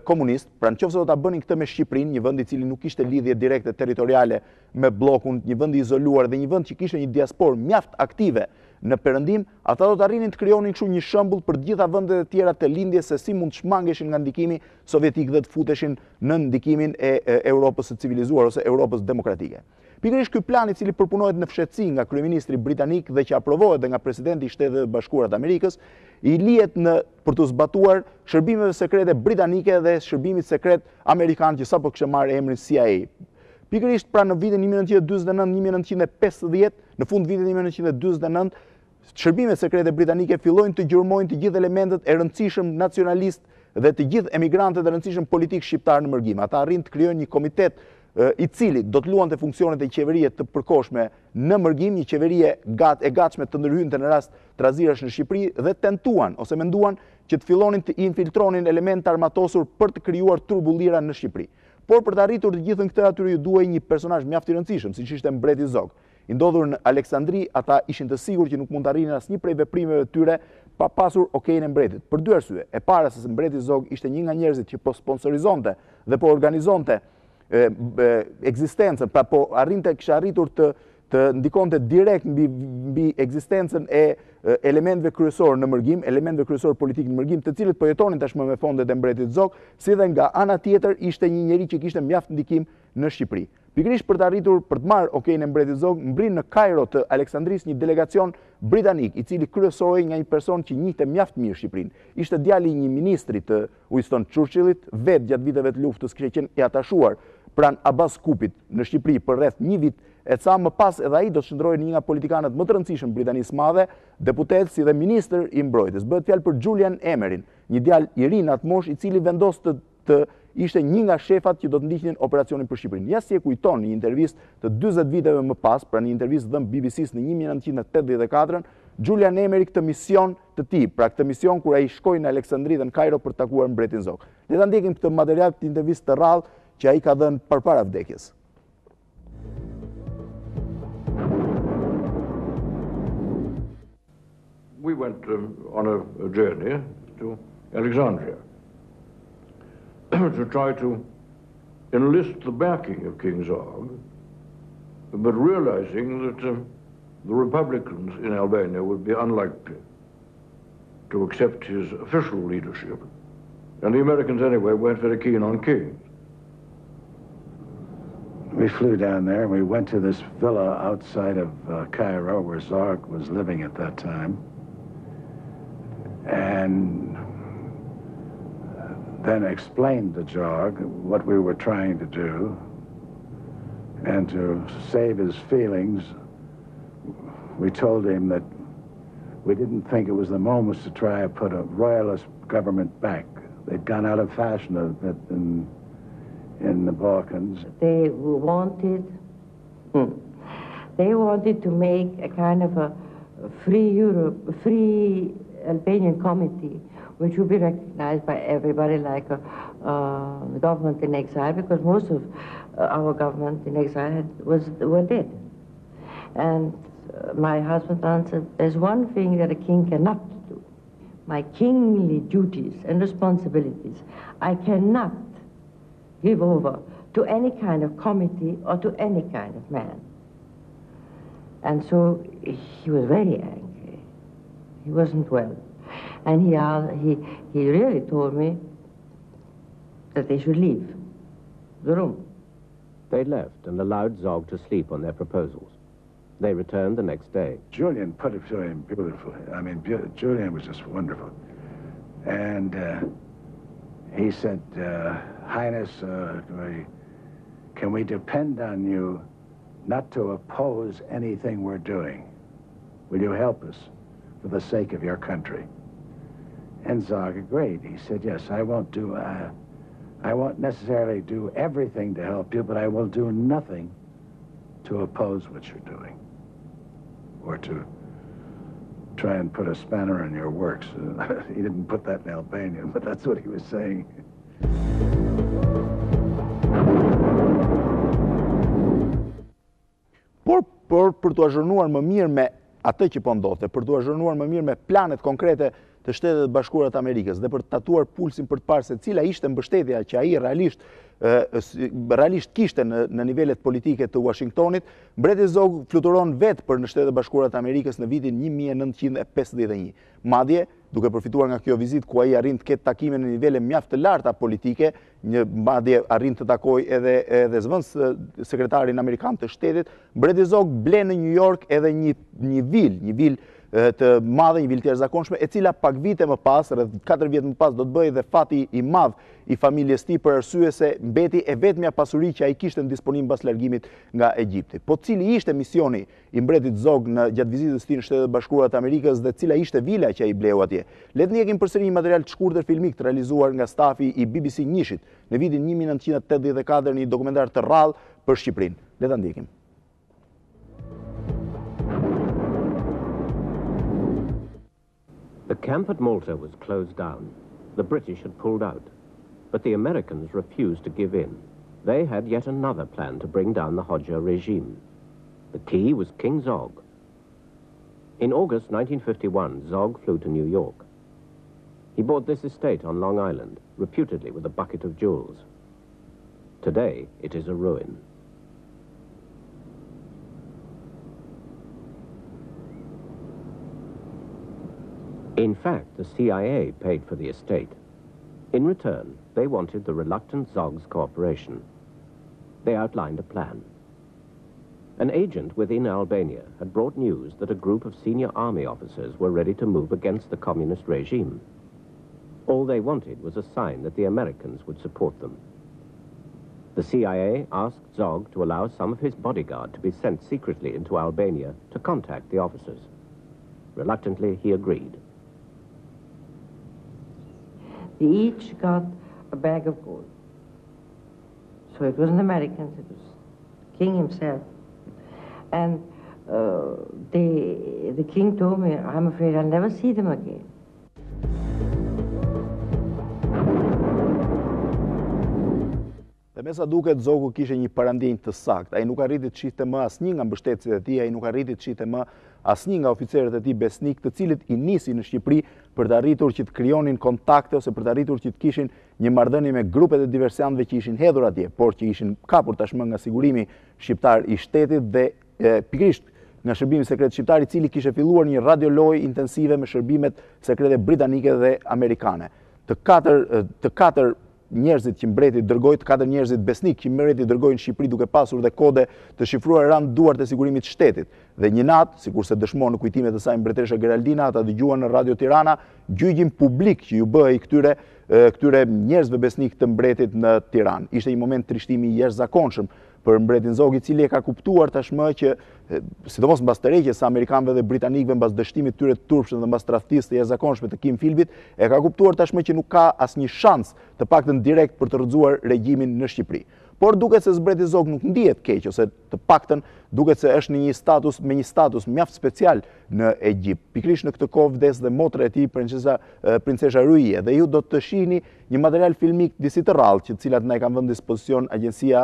komunist, pra nëse do ta bënin këtë me Shqipërinë, një vend i cili nuk kishte lidhje direkte territoriale me bllokun, një vend i izoluar dhe një vend që kishte një diasporë mjaft aktive në perëndim, ata do të arrinin të krijonin kështu një shembull për të gjitha vendet e tjera të lindjes se si mund të shmangeshin nga ndikimi sovjetik dhe të futeshin në ndikimin e Europës së civilizuar ose Europës demokratike. Pikërisht ky plan i cili përpunohet në fshehtësi nga kryeministri britanik dhe që aprovohet dhe nga presidenti i Shtetit të Bashkuar të Amerikës, i lihet për të zbatuar shërbimeve sekrete britanike dhe shërbimit sekret amerikan që sapo kishte marrë emrin CIA. Pikërisht pra në vitin 1949-1950, në fund vitit 1949, shërbimet sekrete britanike fillojnë të gjurmojnë të gjithë elementet e rëndësishëm nacionalist dhe të gjithë emigrantët e rëndësishëm politik shqiptar në mërgim. Ata arrin të krijojnë një komitet i cili do të luante funksionet e qeverie të përkohshme në mërgim, një qeveri e gatshme të ndërhynte në rast trazirash në Shqipëri dhe tentuan ose menduan që të fillonin të infiltronin element armatosur për të krijuar turbullira në Shqipëri. Por për të arritur të gjithën këtë atyre ju duhej një personazh mjaft i rëndësishëm, siç ishte Mbreti Zog. I ndodhur në Aleksandri, ata ishin të sigurt që nuk mund të arrinin asnjë prej veprimeve të tyre pa pasur okein e mbretit. Për dy arsye. E para se Mbreti Zog ishte një nga njerëzit që po sponsorizonte dhe po organizonte ekzistencën, pra po kishte arritur të ndikonte direkt mbi ekzistencën e elementëve kryesor në mërgim, elementëve kryesor politik në mërgim, të cilët po jetonin tashmë me fondet e Mbretit Zog, si dhe nga ana tjetër ishte një njeri që kishte mjaft ndikim në Shqipëri. Pikërisht për të arritur për të marrë okein e Mbretit Zog, mbrin në Kairo të Aleksandrisë një delegacion britanik, i cili kryesohej nga një person që njihte mjaft mirë Shqipërinë. Ishte djali i një ministri të Winston Churchillit, vetë gjatë viteve të luftës kishte qenë i atashuar pranë Abaz Kupit në Shqipëri për rreth një vit, e sa më pas edhe ai do të shndrohej një nga politikanët më të rëndësishëm Britanisë së Madhe, deputet si dhe ministër i mbrojtjes. Bëhet fjalë për Julian Emerin, një djalë i ri në atë moshë i cili vendos të ishte një nga shefat që do të ndiqnin operacionin për Shqipërinë. Ja si e kujton në një intervistë të 40 viteve më pas, pra një intervistë dhënë BBC-s në 1984, Julian Emeri këtë mision të tij, pra këtë mision kur ai shkoi në Aleksandri dhe në Kairo për të takuar Mbretin Zog. Le ta ndjekim këtë material, këtë intervistë të rrallë që ai ka dhënë përpara vdekjes. We went on a journey to Alexandria to try to enlist the backing of King Zog, but realizing that the Republicans in Albania would be unlikely to accept his official leadership, and the Americans anyway weren't very keen on King. We flew down there and we went to this villa outside of Cairo where Zog was living at that time, and then explained to Zog what we were trying to do, and to save his feelings, we told him that we didn't think it was the moment to try to put a royalist government back. They'd gone out of fashion a bit in the Balkans. They wanted to make a kind of a free Europe, a free Albanian committee, which would be recognized by everybody like a government in exile, because most of our government in exile were dead. And my husband answered, there's one thing that a king cannot do. My kingly duties and responsibilities, I cannot give over to any kind of committee or to any kind of man. And so he was very angry. He wasn't well. And he really told me that they should leave the room. They left and allowed Zog to sleep on their proposals. They returned the next day. Julian put it to him beautifully. I mean, Julian was just wonderful. And he said, Highness, can we depend on you not to oppose anything we're doing? Will you help us for the sake of your country? And Zog agreed. He said, yes, I won't necessarily do everything to help you, but I will do nothing to oppose what you're doing or to try and put a spanner in your works. He didn't put that in Albania, but that's what he was saying. Por për të azhurnuar më mirë me atë që po ndodhte, për të azhurnuar më mirë me planet konkrete të Shtetet Bashkuara të Amerikës dhe për të tatuar pulsin për të parë se cila ishte mbështetja që ai realisht kishte në nivelet politike të Washingtonit, Mbreti Zogu fluturon vetë për në Shtetet Bashkuara të Amerikës në vitin 1951. Madje, duke përfituar nga kjo vizitë ku ai arrin të ketë takime në nivele mjaft të larta politike, madje arrin të takojë edhe zëvendës sekretarin amerikan të shtetit, Mbreti Zogu ble në New York edhe një vilë të madhe, një vilë të jashtëzakonshme, e cila pak vite më pas, rreth 4 vjet më pas, do të bëhej dhe fati i madh i familjes tij për arsye se mbeti e vetmja pasuri që ai kishte në disponim pas largimit nga Egjipti. Po cili ishte misioni i mbretit Zog gjatë vizitës së tij në Shtetet Bashkuara të Amerikës dhe cila ishte vila që ai bleu atje? Le të ndjekim përsëri një material të shkurtër filmik të realizuar nga stafi i BBC Njishit në vitin 1984 në një dokumentar të rrallë për Shqipërinë. Le ta ndjekim. The camp at Malta was closed down. The British had pulled out. But the Americans refused to give in. They had yet another plan to bring down the Hodja regime. The key was King Zog. In August 1951, Zog flew to New York. He bought this estate on Long Island, reputedly with a bucket of jewels. Today, it is a ruin. In fact, the CIA paid for the estate. In return, they wanted the reluctant Zog's cooperation. They outlined a plan. An agent within Albania had brought news that a group of senior army officers were ready to move against the communist regime. All they wanted was a sign that the Americans would support them. The CIA asked Zog to allow some of his bodyguard to be sent secretly into Albania to contact the officers. Reluctantly, he agreed. They each got a bag of gold. So it wasn't Americans, it was the king himself. And the king told me, I'm afraid I'll never see them again. Dhe me sa duket, Zogu kishe një parandinjë të saktë. Ai nuk arriti të shihte më asnjë nga mbështetësit e tij, ai nuk arriti të shihte më asnjë nga oficerët e tij besnik, të cilët i nisi në Shqipëri për të arritur që të krijonin kontakte ose për të arritur që të kishin një marrëdhënie me grupet e diversiantëve që ishin hedhur atje, por që ishin kapur tashmë nga sigurimi shqiptar i shtetit dhe pikërisht nga shërbimi sekret shqiptar, i cili kishte filluar një radiolojë intensive me shërbimet sekrete britanike dhe amerikane. Të katër njerëzit që mbreti dërgoi, të katër njerëzit besnik që mbreti dërgoi në Shqipëri duke pasur dhe kode të shifruar rand duart e sigurimit të shtetit. Dhe një natë, sikurse dëshmon në kujtimet e saj mbretëresha Geraldina, ata dëgjuan në Radio Tirana gjyqin publik që ju bëhej këtyre njerëzve besnik të mbretit në Tiranë. Ishte një moment trishtimi i jashtëzakonshëm për mbretin Zog, i cili e ka kuptuar tashmë që, sidomos mbas tërheqjes së amerikanëve dhe britanikëve mbas dështimit të tyre të turpshëm dhe mbas tradhtisë të jashtëzakonshme të Kim Philbit, e ka kuptuar tashmë që nuk ka asnjë shans të paktën direkt për të rrëzuar regjimin në Shqipëri. Por duket se mbreti Zog nuk ndihet keq, ose të paktën duket se është në një status mjaft special në Egjipt. Pikërisht në këtë kohë vdes dhe motra e tij, princesha Ruije, dhe ju do të shihni një material filmik disi të rrallë, të cilat na e kanë vënë në dispozicion agjencia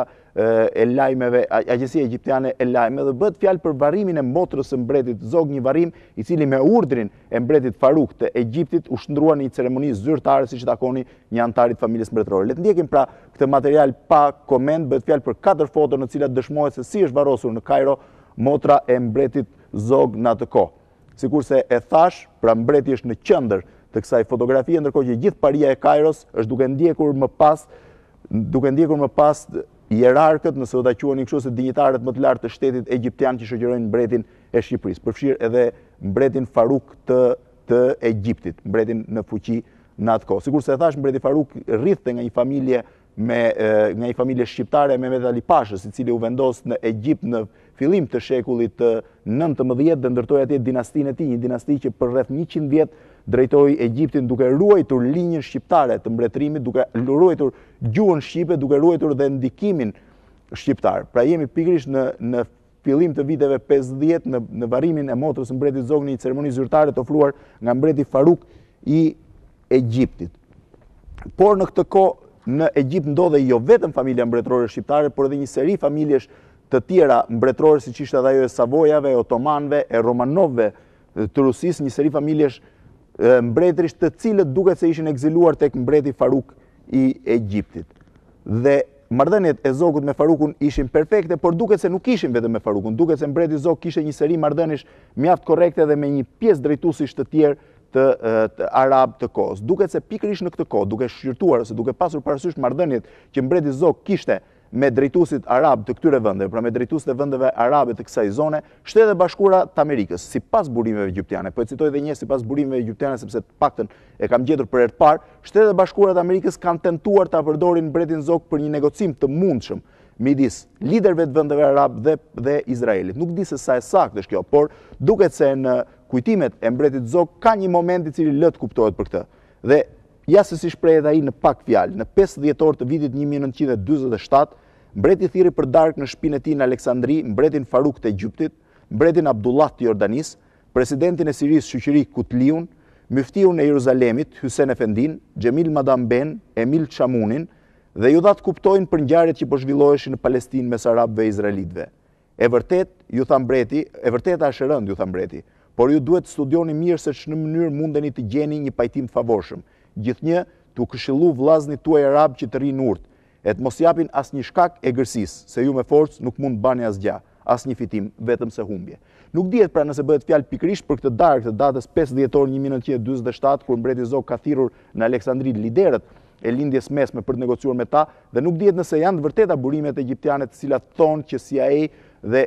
egjiptiane e lajme, dhe bëhet fjalë për varrimin e motrës së mbretit Zog, një varrim i cili me urdhrin e mbretit Faruk të Egjiptit u shndrua në një ceremoni zyrtare, siç takoni një antarit familjes mbretërore. Le të ndjekim pra këtë material pa koment. Bëhet fjalë për 4 foto në cilat dëshmohet se si është varrosur në Kairo motra e mbretit Zog në atë kohë. Sikurse e thash, pra mbreti është në qendër të kësaj fotografie, ndërkohë që gjithë paria e Kairos është duke ndjekur më pas hierarkët, nëse do ta quheni kështu, se dinjitarët më të lartë të shtetit egjiptian që shoqërojnë mbretin e Shqipërisë, përfshirë edhe mbretin Faruk të Egjiptit, mbretin në fuqi në atë kohë. Sikurse e thash, mbreti Faruk rrithte nga një familje shqiptare me Mehmet Ali Pashës, i cili u vendos në Egjipt në fillim të shekullit të 19 dhe ndërtoi atje dinastinë e tij, një dinasti që për rreth 100 vjet drejtoi Egjiptin duke ruajtur linjën shqiptare të mbretërimit, duke ruajtur gjuhën shqipe, duke ruajtur dhe ndikimin shqiptar. Pra jemi pikërisht në fillim të viteve 50 në varrimin e motrës mbretit Zogu në një ceremoni zyrtare të ofruar nga mbreti Faruk i Egjiptit. Por në këtë kohë në Egjipt ndodhe jo vetëm familja mbretërore shqiptare, por edhe një seri familjesh të tjera mbretërore, siç ishte ajo e Savojave, Otomanëve, e Romanovëve të Rusisë, një seri familjesh mbretërish të cilët duket se ishin ekziluar tek mbreti Faruk i Egjiptit. Dhe marrëdhëniet e Zogut me Farukun ishin perfekte, por duket se nuk ishin vetëm me Farukun, duket se mbreti Zog kishte një seri marrëdhëniesh mjaft korrekte dhe me një pjesë drejtuesish të tjerë të arab të kohës. Duket se pikërisht në këtë kohë, duke shqyrtuar ose duke pasur parasysh marrëdhëniet që mbreti Zog kishte me drejtuesit arab të këtyre vendeve, pra me drejtuesit e vendeve arabe të kësaj zone, Shtetet e Bashkuara të Amerikës, sipas burimeve egjiptiane, po e citoj edhe një sipas burimeve egjiptiane sepse të paktën e kam gjetur për herë të parë, Shtetet e Bashkuara të Amerikës kanë tentuar ta përdorin mbretin Zog për një negocim të mundshëm midis liderëve të vendeve arab dhe Izraelit. Nuk di se sa e saktë është kjo, por duket se në kujtimet e mbretit Zog ka një moment i cili lë të kuptohet për këtë. Dhe ja se si shprehet ai në pak fjalë, në 5 dhjetor të vitit 1947, mbreti thirri për darkë në shtëpinë e tij në Aleksandri mbretin Faruk të Egjiptit, mbretin Abdullah të Jordanisë, presidentin e Sirisë Shoqëri Kutliun, myftiun e Jeruzalemit Hyssein Efendin, Xhemil Madamben, Emil Chamunin, dhe ju dha të kuptojnë për ngjarjet që po zhvilloheshin në Palestinë mes arabëve e izraelitëve. E vërtet, ju tha mbreti, e vërteta është e rëndë, ju tha mbreti, por ju duhet të studioni mirë se në mënyrë mundeni të gjeni një pajtim të favorshëm. Gjithnjë, t'u këshillu vllaznit tuaj arab që të rinë urtë, e të mos japin asnjë shkak e gërsisë, se ju me forcë nuk mund bani asgjë, asnjë fitim, vetëm se humbje. Nuk dihet pra nëse bëhet fjalë pikërisht për këtë darkë të datës 5 dhjetor 1947, kur mbreti Zog ka thirrur në Aleksandri liderët e lindjes mesme për të negociuar me ta, dhe nuk dihet nëse janë të vërteta burimet egjiptiane të cilat thonë që CIA dhe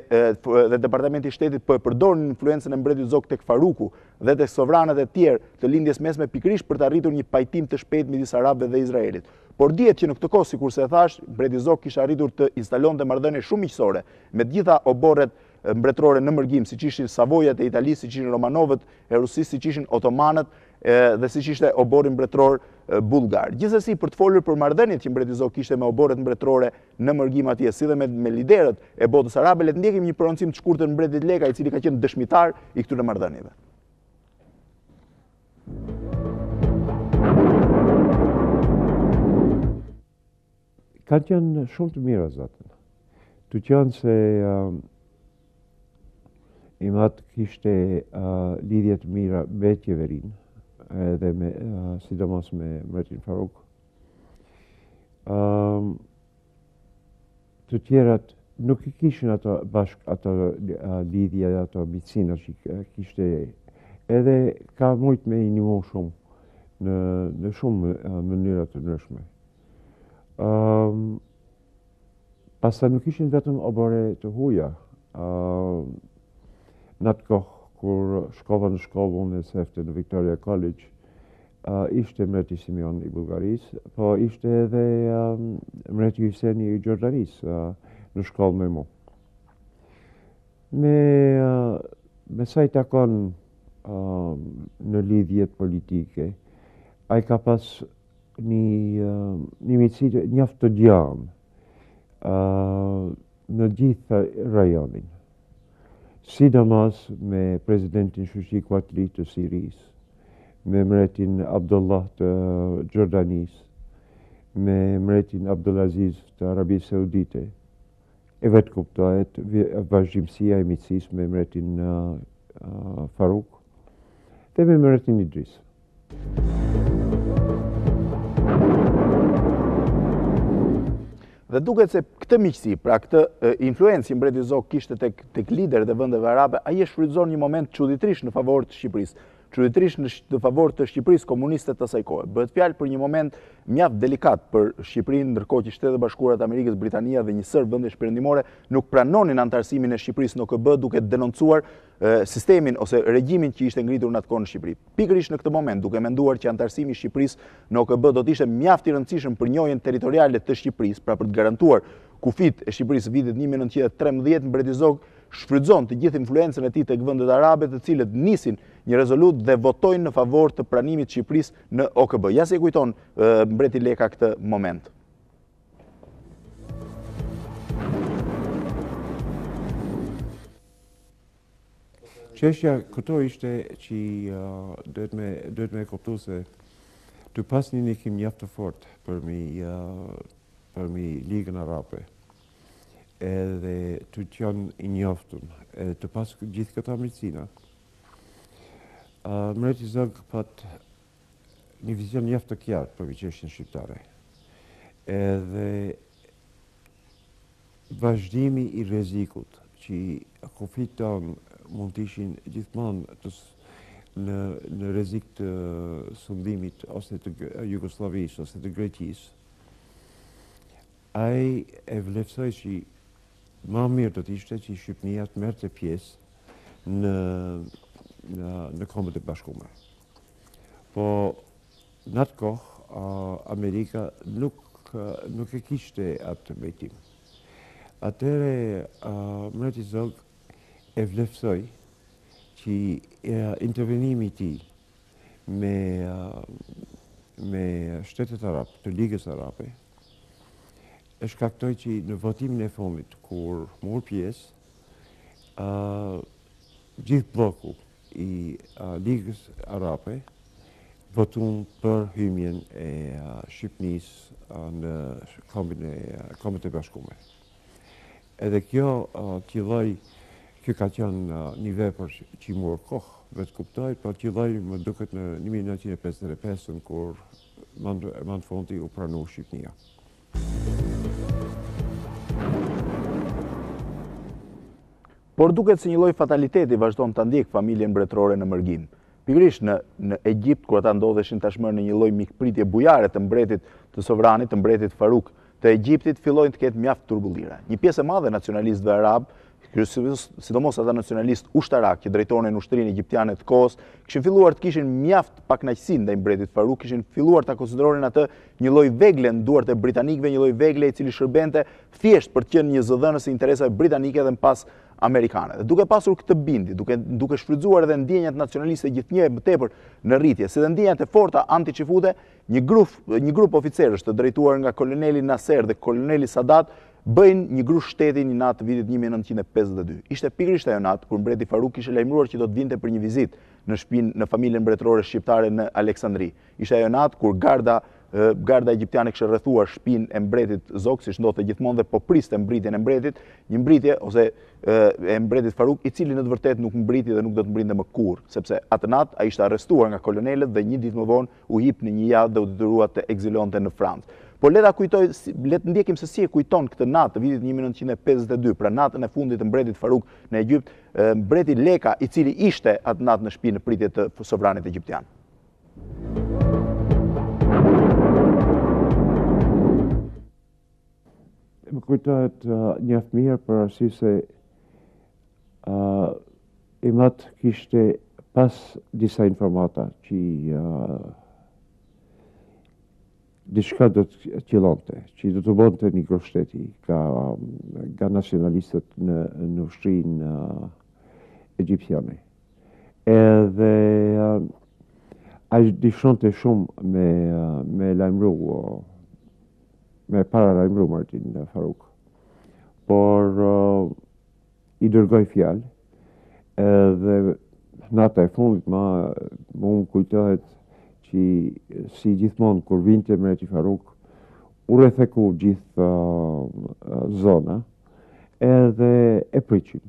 Departamenti i Shtetit po e përdorin influencën e mbretit Zog tek Faruku dhe tek sovranët e tjerë të lindjes mesme pikërisht për të arritur një pajtim të shpejtë midis arabëve dhe Izraelit. Por dihet që në këtë kohë, sikur se e thash, mbreti Zog kishte arritur të instalonte marrëdhënie shumë miqësore me të gjitha oborret mbretërore në mërgim, siç ishin Savojat e Italisë, siç ishin Romanovët e Rusisë, siç ishin Otomanët dhe siç ishte oborri mbretëror bullgar. Gjithsesi, për të folur për marrëdhëniet që mbreti Zog kishte me oborret mbretërore në mërgim atje, si dhe me liderët e botës arabe, le të ndjekim një prononcim të shkurtër mbretit Leka, i cili ka qenë dëshmitar i këtyre marrëdhënieve. Kanë qenë shumë të mira zatën. Tu qenë se Imat kishte lidhje të mira me qeverinë, edhe sidomos me mbretin Faruk. Të tjerat nuk i kishin ato lidhje, ato miqësinë që kishte, edhe ka mujt me i ndihmu shumë në shumë mënyra të ndryshme. Pastaj nuk ishin vetëm obore të huaja. Në atë kohë, kur shkova në shkollë unë e sefte në Victoria College, ishte mbreti Simeon i Bullgarisë, po ishte edhe mbreti Hyssein i Jordanisë në shkollë me mu. Me sa i takon në lidhjet politike, ai ka pas një miqësi mjaft të gjatë në gjithë rajonin. Sidomos me presidentin Shoqëri Kutlit të Sirisë, me mbretin Abdullah të Jordanisë, me mbretin Abdulaziz të Arabisë Saudite. E vetë kuptohet vazhdimësia e miqësisë me mbretin Faruk dhe me mbretin Idris. Dhe duket se këtë miqësi, pra këtë influencë që mbreti Zog kishte tek liderët e vendeve arabe, ai e shfrytëzon një moment çuditërisht në favor të Shqipërisë, çuditërisht në favor të Shqipërisë komuniste të asaj kohe. Bëhet fjalë për një moment mjaft delikat për Shqipërinë, ndërkohë që Shtetet e Bashkuara të Amerikës, Britania dhe një sër vendesh perëndimore nuk pranonin antarësimin e Shqipërisë në OKB, duke denoncuar sistemin ose regjimin që ishte ngritur në atë kohë në Shqipëri. Pikërisht në këtë moment, duke menduar që antarësimi i Shqipërisë në OKB do të ishte mjaft i rëndësishëm për njohjen territoriale të Shqipërisë, pra për të garantuar kufit e Shqipërisë vitit 1913, mbreti Zog shfrytëzon të gjithë influencën e tij tek vendet arabe, të cilët nisin një rezolut dhe votojnë në favor të pranimit të Shqipërisë në OKB. Ja se kujton mbreti Leka këtë moment. Çështja këto ishte që duhet me kuptu se të pas një ndikim mjaft të fortë për mi Ligën Arabe, edhe të qenë i njoftun, edhe të pas gjithë këta mirësina, Mbreti Zog pat një vizion mjaft të qartë për çështjen shqiptare. Edhe vazhdimi i rrezikut që kufit tonë mund të ishin gjithmonë në rrezik të sundimit ose të Jugosllavisë ose të Greqisë, ai e vlerësoi që më mirë do të ishte që Shqipëria të merrte pjesë në Kombët e Bashkuara. Po në atë kohë Amerika nuk e kishte atë mbajtim. Atëre Mbreti Zog e vlerësoi që intervenimi i tij me shtetet arabe, të Ligës Arabe, e shkaktoi që në votimin e fundit, kur mor pjesë, gjithë bloku i Ligës Arabe votuan për hyrjen e Shqipërisë në Kombët e Bashkuara. Edhe kjo ka qenë një vepër që i morë kohë, vetë kuptoj, por qëlloj më duket në 1955, kur mand fondi u pranu Shqipënia. Por duket se një lloj fataliteti vazhdon të ndjek familjen mbretërore në mërgim. Pikërisht në Egjipt, kur ata ndodheshin tashmë në një lloj mikpritje bujare të mbretit të sovranit, të mbretit Faruk të Egjiptit, fillojnë të ketë mjaft turbullira. Një pjesë e madhe nacionalistëve arab, sidomos ata nacionalistë ushtarak që drejtonin ushtrinë egjiptiane të kohës, kishin filluar të kishin mjaft pakënaqësi ndaj mbretit Faruk, kishin filluar ta konsideronin atë një lloj vegle në duart e britanikëve, një lloj vegle i cili shërbente thjesht për të qenë një zëdhënës e interesave britanike dhe më pas amerikane. Dhe duke pasur këtë bindje, duke shfrytzuar edhe ndjenjat nacionaliste gjithnjë më tepër në rritje, si dhe ndjenjat e forta antiçifute, një grup oficerësh të drejtuar nga koloneli Nasser dhe koloneli Sadat bëjnë një grup shteti një natë të vitit 1952. Ishte pikërisht ajo natë kur mbreti Faruk kishte lajmëruar që do të vinte për një vizitë në shtëpinë në familjen mbretërore shqiptare në Aleksandri. Ishte ajo natë kur garda egjiptiane kishte rrethuar shtëpinë e mbretit Zog, siç ndodhte gjithmonë, dhe po priste mbritjen e mbretit, një mbritje ose e mbretit Faruk, i cili në të vërtetë nuk mbriti dhe nuk do të mbrinte më kurrë, sepse atë natë ai ishte arrestuar nga kolonelët dhe një ditë më vonë u hip në një javë dhe u detyruat të ekzilonte në Francë. Por le të ndjekim se si e kujton këtë natë të vitit 1952, pra natën e fundit të mbretit Faruk në Egjipt, mbreti Leka, i cili ishte atë natë në shtëpi në pritje të sovranit egjiptian. Më kujtohet mjaft mirë për arsye se Imat kishte pas disa informata që diçka do të qëllonte, që do të bënte një groshteti nga nacionalistët në ushtrinë egjiptiane. Edhe ai dishonte shumë me lajmëru, me para lajmëru Martin Faruk. Por i dërgoj fjalë, edhe nata e fundit më kujtohet që si gjithmonë kur vinte mbreti Faruk, u rretheku gjithë zona, edhe e pritshim.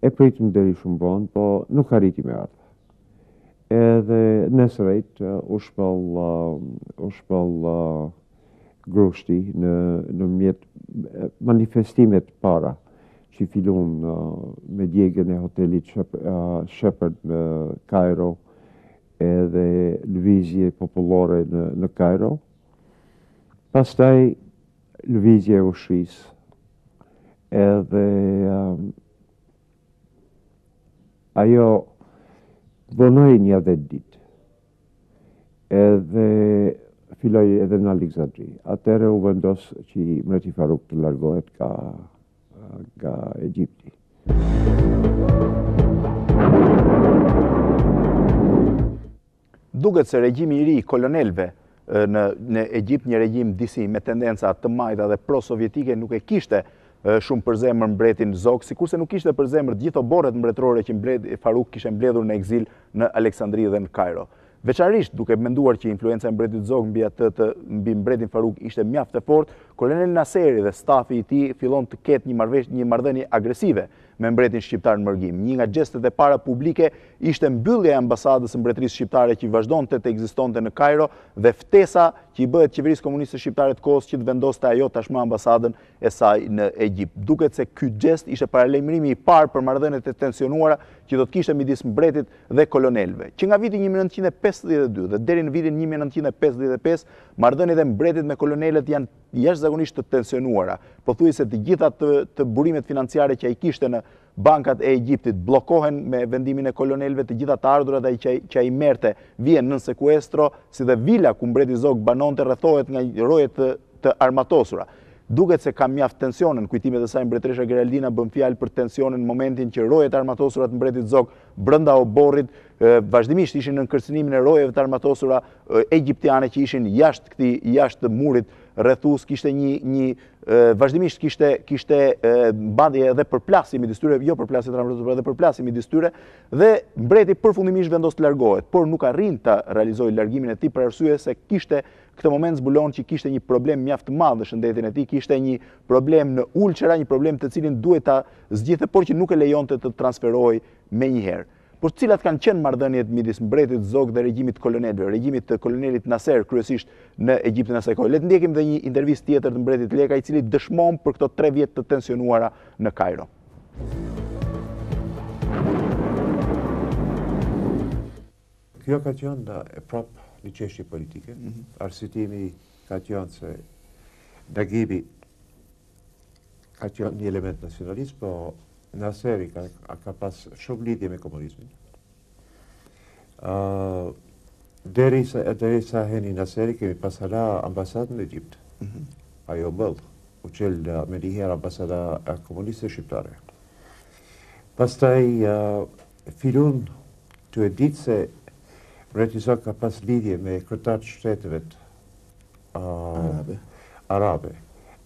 E pritëm deri shumë vonë, po nuk arriti me ardha. Edhe nesërejt u shpall grushti në mjet manifestimet para që fillon me djegën e hotelit Shepherd në Kairo, edhe lëvizje popullore në Kairo. Pastaj lëvizje e ushqisë, edhe ajo vonoi një 10 ditë. Edhe filloi edhe në Aleksandri. Atëherë u vendos që mbreti Faruk të largohet nga Egjipti. Duket se regjimi i ri i kolonelëve në Egjipt, një regjim disi me tendenca të majta dhe pro-sovjetike, nuk e kishte shumë për zemër mbretin Zog, sikurse nuk ishte për zemër gjithë oborret mbretërore që Blendi Fevziu kishte mbledhur në ekzil në Aleksandri dhe në Kairo. Veçanërisht duke menduar që influenca e mbretit Zog mbi mbretin Fevziu ishte mjaft e fortë, kolonel Naseri dhe stafi i tij fillon të ketë një marrëdhënie agresive me mbretin shqiptar në mërgim. Një nga gjestet e para publike ishte mbyllja e ambasadës së mbretërisë shqiptare që vazhdonte të ekzistonte në Kairo dhe ftesa që i bëhet qeverisë komuniste shqiptare të kohës që të vendoste ajo tashmë ambasadën e saj në Egjipt. Duket se ky gjest ishte paralajmërimi i parë për marrëdhëniet e tensionuara që do të kishte midis mbretit dhe kolonelëve. Që nga viti 1952 dhe deri në vitin 1955, marrëdhëniet e mbretit me kolonelët janë jashtëzakonisht të tensionuara. Pothuajse të gjitha të burimet financiare që ai kishte në bankat e Egjiptit bllokohen me vendimin e kolonelëve, të gjitha të ardhurat që ai merrte vjen nën sekuestro, si dhe vila ku mbreti Zog banonte rrethohet nga roje të armatosura. Duket se ka mjaft tensionin, kujtimet e saj mbretëresha Geraldina bën fjalë për tensionin në momentin që rojet armatosura të mbretit Zog brenda oborrit vazhdimisht ishin në kërcënimin e rojeve të armatosura egjiptiane që ishin jashtë murit rrethues, kishte vazhdimisht kishte mbadhje edhe përplasje midis tyre, jo përplasje të armatosura, edhe përplasje midis tyre, dhe mbreti përfundimisht vendos të largohet, por nuk arrin ta realizojë largimin e tij për arsye se kishte këtë moment zbulon që kishte një problem mjaft të madh në shëndetin e tij, kishte një problem në ulçera, një problem të cilin duhet ta zgjidhte, por që nuk e lejonte të transferohej menjëherë. Por cilat kanë qenë marrëdhëniet midis mbretit Zog dhe regjimit kolonelëve, regjimit të kolonelit Nasser kryesisht në Egjiptin asaj kohe. Le të ndjekim dhe një intervistë tjetër të mbretit Leka, i cili dëshmon për këto 3 vjet të tensionuara në Kairo. Kjo ka qenë prapë një çështje politike. Arsyetimi ka qenë se Nagibi ka qenë një element nacionalist, po Naseri ka pas shumë lidhje me komunizmin. Derisa heni Naseri kemi pas hala ambasadën në Egjipt. Ajo bëllë, u qelë me njëherë ambasada komuniste shqiptare. Pastaj filun të e ditë se mbreti Zog ka pas lidhje me kryetarët shteteve arabe,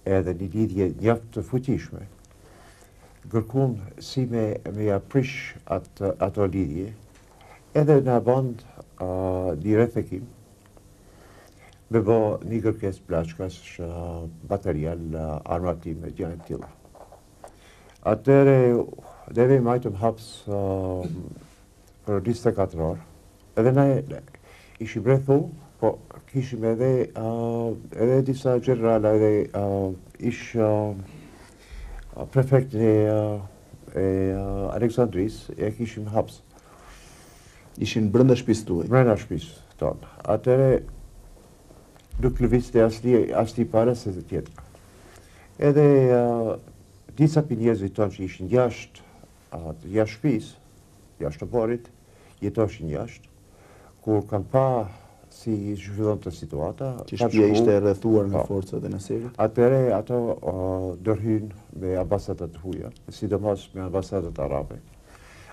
edhe një lidhje mjaft të fuqishme. Kërkun si me aprish ato lidhje, edhe në band një refekim, me bo një kërkes plaçkas, material, armatim e gjënë tilla. Atëre, neve majtëm haps për 24 orë, edhe na ishim rrethu, po kishim edhe disa gjenerala, edhe ish prefektin e Aleksandrisë, e kishim haps. Ishin brenda shtëpisë tuaj? Brenda shtëpisë tonë. Atëre nuk lëvizte asnjë para se të tjetër. Edhe disa njerëzit tonë që ishin jashtë shtëpisë, jashtë oborrit, jetoshin jashtë, kur kanë pa si zhvillon të situata. Që shtëpia ishte rrethuar nga forcat e Naserit? Atëre ato ndërhyn me ambasadat të huaja, sidomos me ambasadat arabe.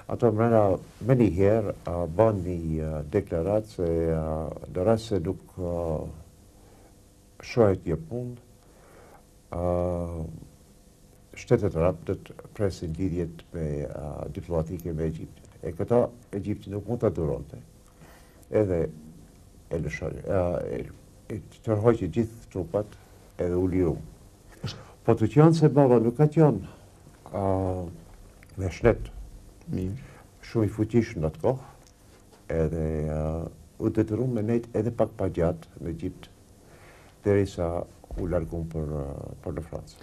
Ato mrena me njëherë ban një deklarat se në rast se nuk shohet një punë, shtetet arabe do të presin lidhjet diplomatike me Egjiptin. E këta Egjipti nuk mund të duronte. Edhe e tërhoqi gjithë trupat edhe u liru. Po të qenë se baba nuk ka qenë me shnet shumë i fuqishëm në atë kohë, edhe u detyru me nejt edhe pak pa gjatë në Egjipt, derisa u largum për në Francë.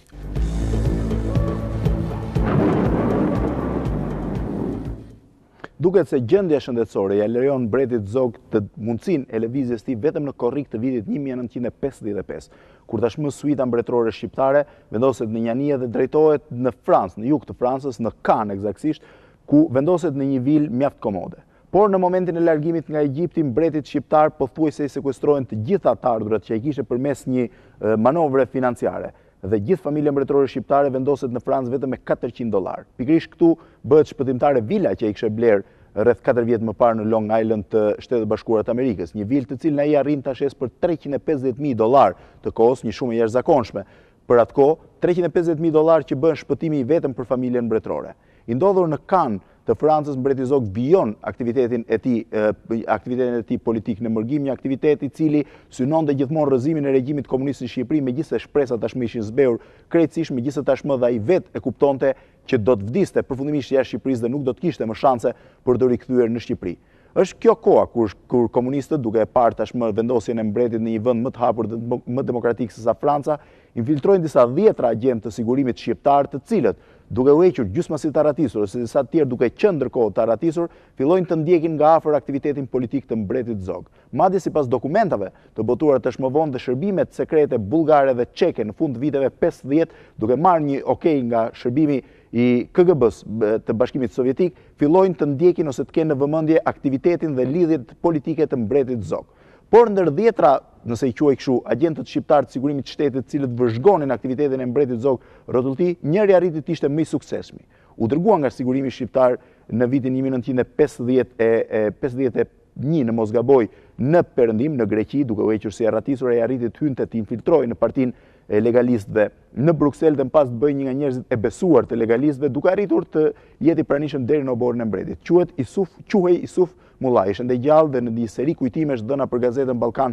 Duket se gjendja shëndetësore ja lejon mbretit Zog të mundësinë e lëvizjes tij vetëm në korrik të vitit 1955, kur tashmë suita mbretërore shqiptare vendoset në Njani dhe drejtohet në Francë, në jug të Francës, në Cannes eksaktësisht, ku vendoset në një vilë mjaft komode. Por në momentin e largimit nga Egjipti, mbretit shqiptar pothuajse i sekuestrohen të gjitha të ardhurat që ai kishte përmes një manovre financiare. Dhe gjithë familja mbretërore shqiptare vendoset në Francë vetëm me $400. Pikërisht këtu bëhet shpëtimtare vila që ai kishte bler rreth 4 vjet më parë në Long Island të Shtetet Bashkuara të Amerikës, një vilë të cilën ai arrin ta shes për $350.000 të kohës, një shumë e jashtëzakonshme. për atë kohë, $350.000 që bën shpëtimi i vetëm për familjen mbretërore. I ndodhur në Cannes të Francës, Mbreti Zog vijon aktivitetin e tij politik në mërgim, një aktivitet i cili synonte gjithmonë rrëzimin e regjimit komunist në Shqipëri, megjithëse shpresat tashmë ishin zbehur krejtësisht, megjithëse tashmë dhe ai vetë e kuptonte që do të vdiste përfundimisht jashtë Shqipërisë dhe nuk do të kishte më shanse për të rikthyer në Shqipëri. Është kjo koha kur komunistët, duke e parë tashmë vendosjen e mbretit në një vend më të hapur dhe më demokratik se sa Franca, infiltrojnë disa 10 agentë të sigurimit shqiptar, të cilët, duke u hequr gjysmësi të arratisur ose disa të tjerë duke qenë ndërkohë të arratisur, fillojnë të ndjekin nga afër aktivitetin politik të mbretit Zog. Madje sipas dokumentave të botuara tash më vonë dhe shërbimet sekrete bullgare dhe çeke në fund të viteve 50, duke marrë një okay nga shërbimi i KGB-s të Bashkimit Sovjetik, fillojnë të ndjekin ose të kenë në vëmendje aktivitetin dhe lidhjet politike të mbretit Zog. Por ndër 10, nëse i quaj kështu, agentët shqiptar të sigurimit të shtetit, cilët vëzhgonin aktivitetin e mbretit Zog rrotullti, njëri arriti të ishte më i suksesshëm. U dërgua nga sigurimi shqiptar në vitin 1951 në Mosgaboj në Perëndim, në Greqi, duke u hequr si arratisur, ai arriti të hynte të infiltrojë në partinë e legalistëve në Bruksel dhe më pas të bëjë një nga njerëzit e besuar të legalistëve, duke arritur të jeti pranishëm deri në oborrin e mbretit. Quhej Isuf Mullaj, ishte ndaj gjallë dhe në një seri kujtimesh dhëna për gazetën Ballkan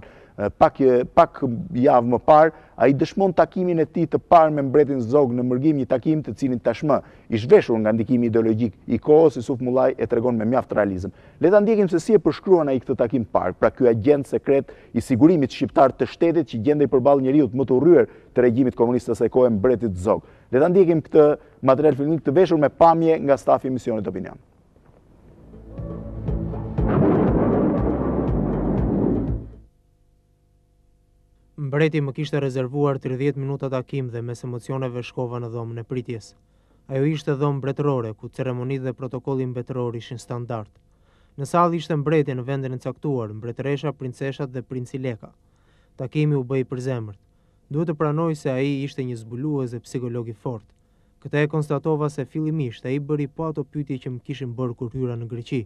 pak javë më parë, ai dëshmon takimin e tij të parë me mbretin Zog në mërgim, një takim të cilin tashmë i zhveshur nga ndikimi ideologjik i kohës, Isuf Mullaj e tregon me mjaft realizëm. Le ta ndjekim se si e përshkruan ai këtë takim parë, pra ky agent sekret i sigurimit shqiptar të shtetit që gjendej përballë njeriu më të urryer të regjimit komunist të asaj kohe, mbretit Zog. Le ta ndjekim këtë material filmik të veshur me pamje nga stafi i emisionit Opinion. Mbreti më kishte rezervuar 30 minuta takim dhe mes emocioneve shkova në dhomën e pritjes. Ajo ishte dhomë mbretërore, ku ceremonitë dhe protokolli mbretëror ishin standard. Në sallë ishte mbreti në vendin e caktuar, mbretëresha, princeshat dhe princi Leka. Takimi u bëi për zemërt. Duhet të pranoj se ai ishte një zbulues dhe psikolog i fortë. Këtë e konstatova se fillimisht ai bëri po ato pyetje që më kishin bërë kur hyra në Greqi.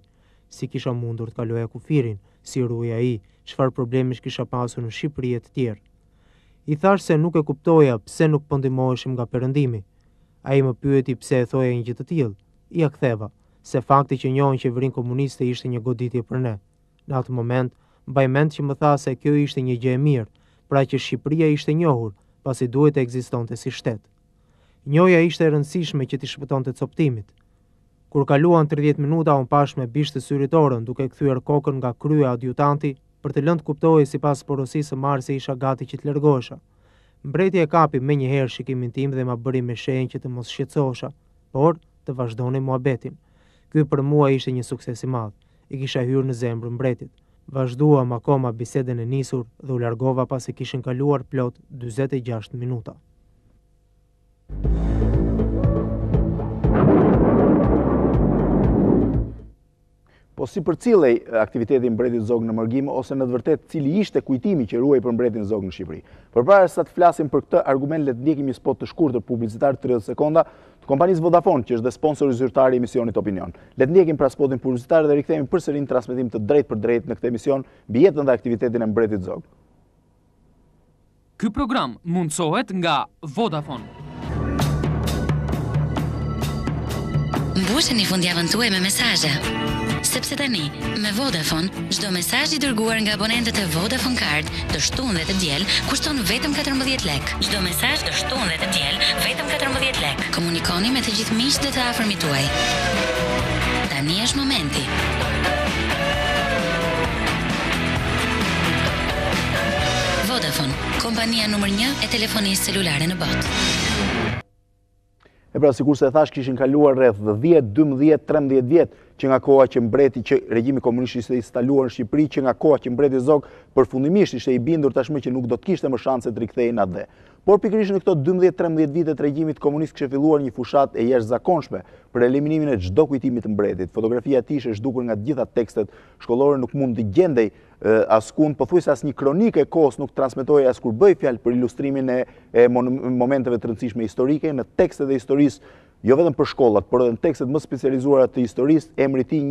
Si kisha mundur të kaloja kufirin, si ruaj ai, çfarë problemi kisha pasur në Shqipëri e të tjerë. I thash se nuk e kuptoja pse nuk po ndihmoheshim nga perëndimi. Ai më pyeti pse e thoja një gjë të tillë. Ja ktheva se fakti që njohën qeverinë komuniste ishte një goditje për ne. Në atë moment, mbaj mend që më tha se kjo ishte një gjë e mirë, pra që Shqipëria ishte njohur, pasi duhet të ekzistonte si shtet. Njohja ishte e rëndësishme që t'i shpëtonte coptimit. Kur kaluan 30 minuta, unë pash me bishtë syritorën duke kthyer kokën nga krye adjutanti për të lënë të kuptojë sipas porosisë së marrë se isha gati që të largohesha. Mbreti e kapi me njëherë shikimin tim dhe ma bëri me shenjë që të mos shqetësohesha, por të vazhdoni muhabetin. Ky për mua ishte një sukses i madh. I kisha hyrë në zemrën mbretit. Vazhduam akoma bisedën e nisur dhe u largova pasi kishin kaluar plot 46 minuta. Po si përcillej aktiviteti i mbretit Zog në mërgim ose në të vërtetë cili ishte kujtimi që ruaj për mbretin Zog në Shqipëri. Përpara se të flasim për këtë argument, le të ndjekim një spot të shkurtër publicitar 30 sekonda të kompanisë Vodafone, që është dhe sponsor i zyrtar i emisionit Opinion. Le të ndjekim pra spotin publicitar dhe rikthehemi përsëri në transmetim të drejtë për drejtë në këtë emision mbi jetën dhe aktivitetin e mbretit Zog. Ky program mundsohet nga Vodafone. Mbusheni fundjavën tuaj me mesazhe. Sepse tani, me Vodafone, çdo mesazh i dërguar nga abonentët e Vodafone Card të shtunë dhe të diel kushton vetëm 14 lek. Çdo mesazh të shtunë dhe të diel vetëm 14 lek. Komunikoni me të gjithë miqtë dhe të afërmit tuaj. Tani është momenti. Vodafone, kompania numër 1 e telefonisë celulare në botë. E pra, sikur se thash, kishin kaluar rreth 10, 12, 13 vjet që nga koha që mbreti që regjimi komunist ishte instaluar në Shqipëri, që nga koha që mbreti Zog përfundimisht ishte i bindur tashmë që nuk do të kishte më shanse të rikthehej atje. Por pikërisht në këto 12-13 vite të regjimit komunist kishte filluar një fushat e jashtëzakonshme për eliminimin e çdo kujtimi të mbretit. Fotografia e tij është zhdukur nga të gjitha tekstet shkollore, nuk mund të gjendej askund, pothuajse asnjë kronikë e kohës nuk transmetoi askur bëj fjalë për ilustrimin e momenteve të rëndësishme historike në tekstet e historisë, jo vetëm për shkollat, por edhe në tekstet më specializuara të historisë, emri i tij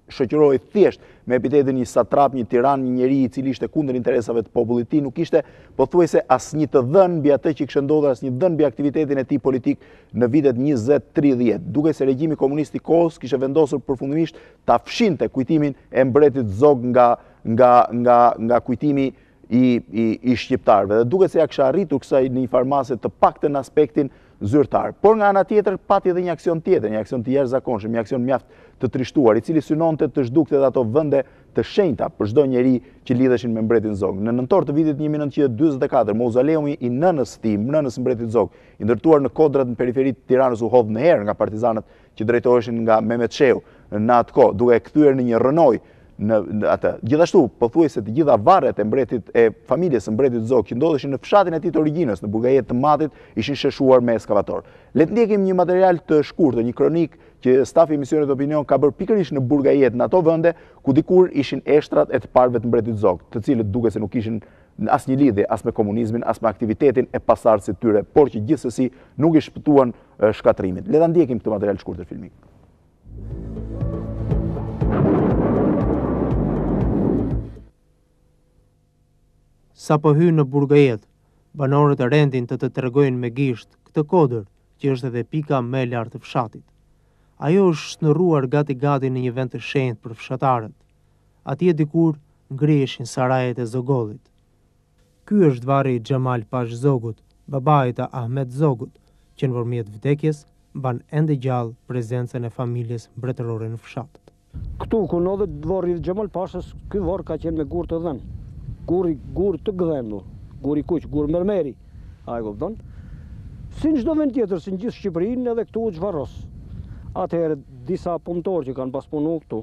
shoqëroi thjesht me epitetin një satrap, një tiran, një njeri I cili ishte kundër interesave të popullit të tij, nuk ishte pothuajse asnjë të dhënë mbi atë që kishte ndodhur, asnjë dhënë mbi aktivitetin e tij politik në vitet 20-30. Duke se regjimi komunist I kohës kishte vendosur përfundimisht ta fshinte kujtimin e mbretit Zog nga kujtimi I shqiptarëve. Dhe duke se ja kisha arritur kësaj në një farmase të paktën në aspektin zyrtar. Por nga ana tjetër pati edhe një aksion tjetër, një aksion të jashtëzakonshëm, një aksion mjaft të trishtuar, I cili synonte të zhdukte ato vende të shenjta për çdo njeri që lidheshin me mbretin Zog. Në nëntor të vitit 1944, mauzoleumi I nënës tij, nënës mbretit Zog, I ndërtuar në kodrat në periferi të Tiranës u hodh në herë nga partizanët që drejtoheshin nga Mehmet Sheu në atë kohë, duke kthyer në një rënoj në atë. Gjithashtu, pothuajse të gjitha varret e familjes së mbretit Zog që ndodheshin në fshatin e tij të origjinës, në burgajet të Matit, ishin sheshuar me ekskavator. Le të ndjekim një material të shkurtër, një kronik që stafi I emisionit Opinion ka bërë pikërisht në burgajet në ato vende ku dikur ishin eshtrat e të parëve të mbretit Zog, të cilët duke se nuk ishin asnjë lidhje as me komunizmin, as me aktivitetin e pasardhësit tyre, por që gjithsesi nuk I shpëtuan shkatrimit. Le ta ndjekim këtë material shkurtër filmik. Sa po hynë në burgajet, banorët e rendin të tregojnë me gisht këtë kodër, që është edhe pika më e lartë të fshatit. Ajo është shndërruar gati në një vend të shenjtë për fshatarët. Atje dikur ngriheshin sarajet e Zogollit. Ky është varri I Xhamal Pash Zogut, babait të Ahmet Zogut, që në përmjet vdekjes mban ende gjallë prezencën e familjes mbretërore në fshat. Këtu ku ndodhet varri I Xhamal Pashës, ky varr ka qenë me gur të dhënë. Gur të gdhendur, gur I kuq, gur mërmeri, a e kupton? Si në çdo vend tjetër, si në gjithë Shqipërinë, edhe këtu u zhvarros. Atëherë disa punëtorë që kanë pas punu këtu,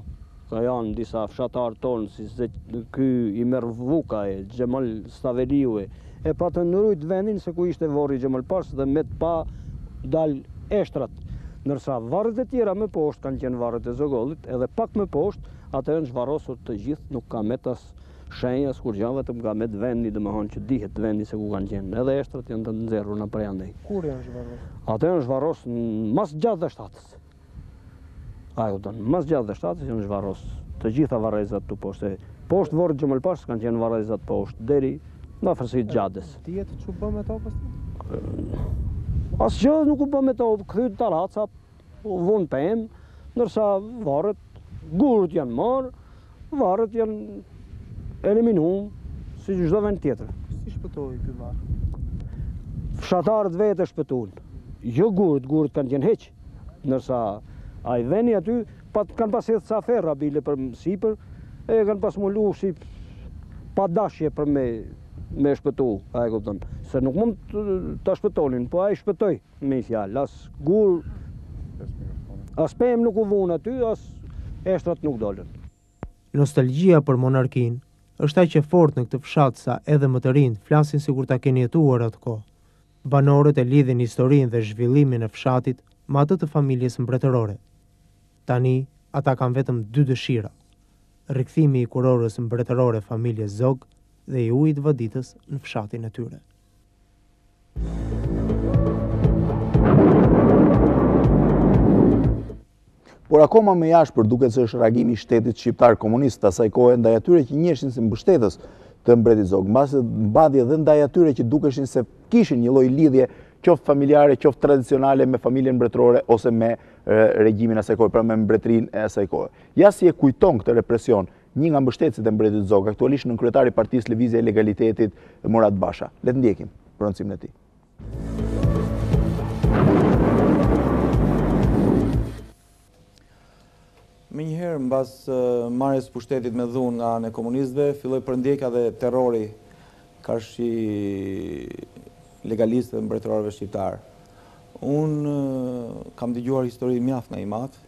ka janë disa fshatarë tonë, si ky I Mervuka e Xhemal Staveliu e pa të ndërujt vendin se ku ishte varri I Xhamal Pash dhe me të pa dal eshtrat. Ndërsa varret e tjera më poshtë kanë qenë varret e Zogollit, edhe pak më poshtë, atë janë zhvarrosur të gjithë, nuk ka metas shenja, s'kur gjë, vetëm nga me të vendi, domethënë që dihet vendi se ku kanë qenë. Edhe eshtrat janë të nxjerrur në prej andej. Kur janë zhvarros? Ato janë zhvarros mas 67-s. A e kupton, mas 67-s janë zhvarros të gjitha varrezat tu poshtë. Poshtë varri Xhamal Pash kanë qenë varrezat poshtë deri në afërsi të Gjades. Dihet çu bë me to pastaj? Asgjë nuk u bë me to, kthyet tallaca, u von pem, ndërsa varret, gurët janë marrë, varret janë eliminuar si çdo vend tjetër. Si shpëtoi ky varr? Fshatarët vetë shpëtuan. Jo gurët kanë qenë heq, ndërsa ai veni aty kanë pas hedhë ca ferra bile për sipër, e kanë pas mulu si pa dashje për me shpëtu, a e kupton. Se nuk mund ta shpëtonin, po ai shpëtoi me fjalë, as gur, as pem nuk u vun aty, as eshtrat nuk dolën. Nostalgjia për monarkinë është aq e fortë në këtë fshat sa edhe më të rinj flasin sikur ta kenë jetuar atë kohë. Banorët e lidhin historinë dhe zhvillimin e fshatit me atë të familjes mbretërore. Tani ata kanë vetëm dy dëshira: rikthimi I kurorës mbretërore familjes Zog dhe I ujit vaditës në fshatin e tyre. Por akoma më jashtëpër duket se është reagimi I shtetit shqiptar komunist të asaj kohe ndaj atyre që njiheshin si mbështetës të mbretit Zog, mbasi edhe ndaj atyre që dukeshin se kishin një lloj lidhje qoftë familjare, qoftë tradicionale me familjen mbretërore ose me regjimin asaj kohe, pra me mbretërinë e asaj kohe. Ja si e kujton këtë represion një nga mbështetësit e mbretit Zog, aktualisht në kryetari I Partisë Lëvizja e Legalitetit Murat Basha. Le të ndjekim prononcimin e tij. Menjëherë, mbas marrjes pushtetit me dhunë nga anë e komunistëve, filloi përndjekja dhe terrori karshi legalistëve dhe mbretërorëve shqiptar. Unë kam dëgjuar histori mjaft nga I mat,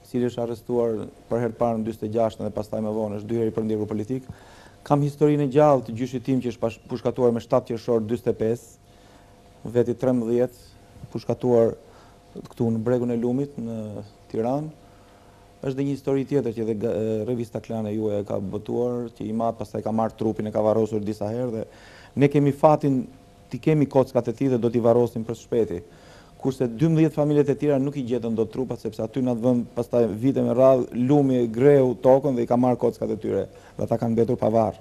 I cili është arrestuar për herë të parë në 46 dhe pastaj më vonë është 2 herë I përndjekur politik. Kam historinë e gjallë të gjyshit tim që është pushkatuar me 7 qershor 45, veti 13, pushkatuar këtu në Bregun e Lumit në Tiranë. Është dhe një histori tjetër që dhe revista Klane juaj e ka botuar, që I mat pastaj ka marrë trupin e ka varrosur disa herë dhe ne kemi fatin t'i kemi kockat e tij dhe do t'i varrosim për shpeti. kurse 12 familjet e tjera nuk I gjetën dot trupat, sepse aty në atë vend pastaj vite me radhë lumi greu tokën dhe I ka marrë kockat e tyre, dhe ata kanë mbetur pa varr.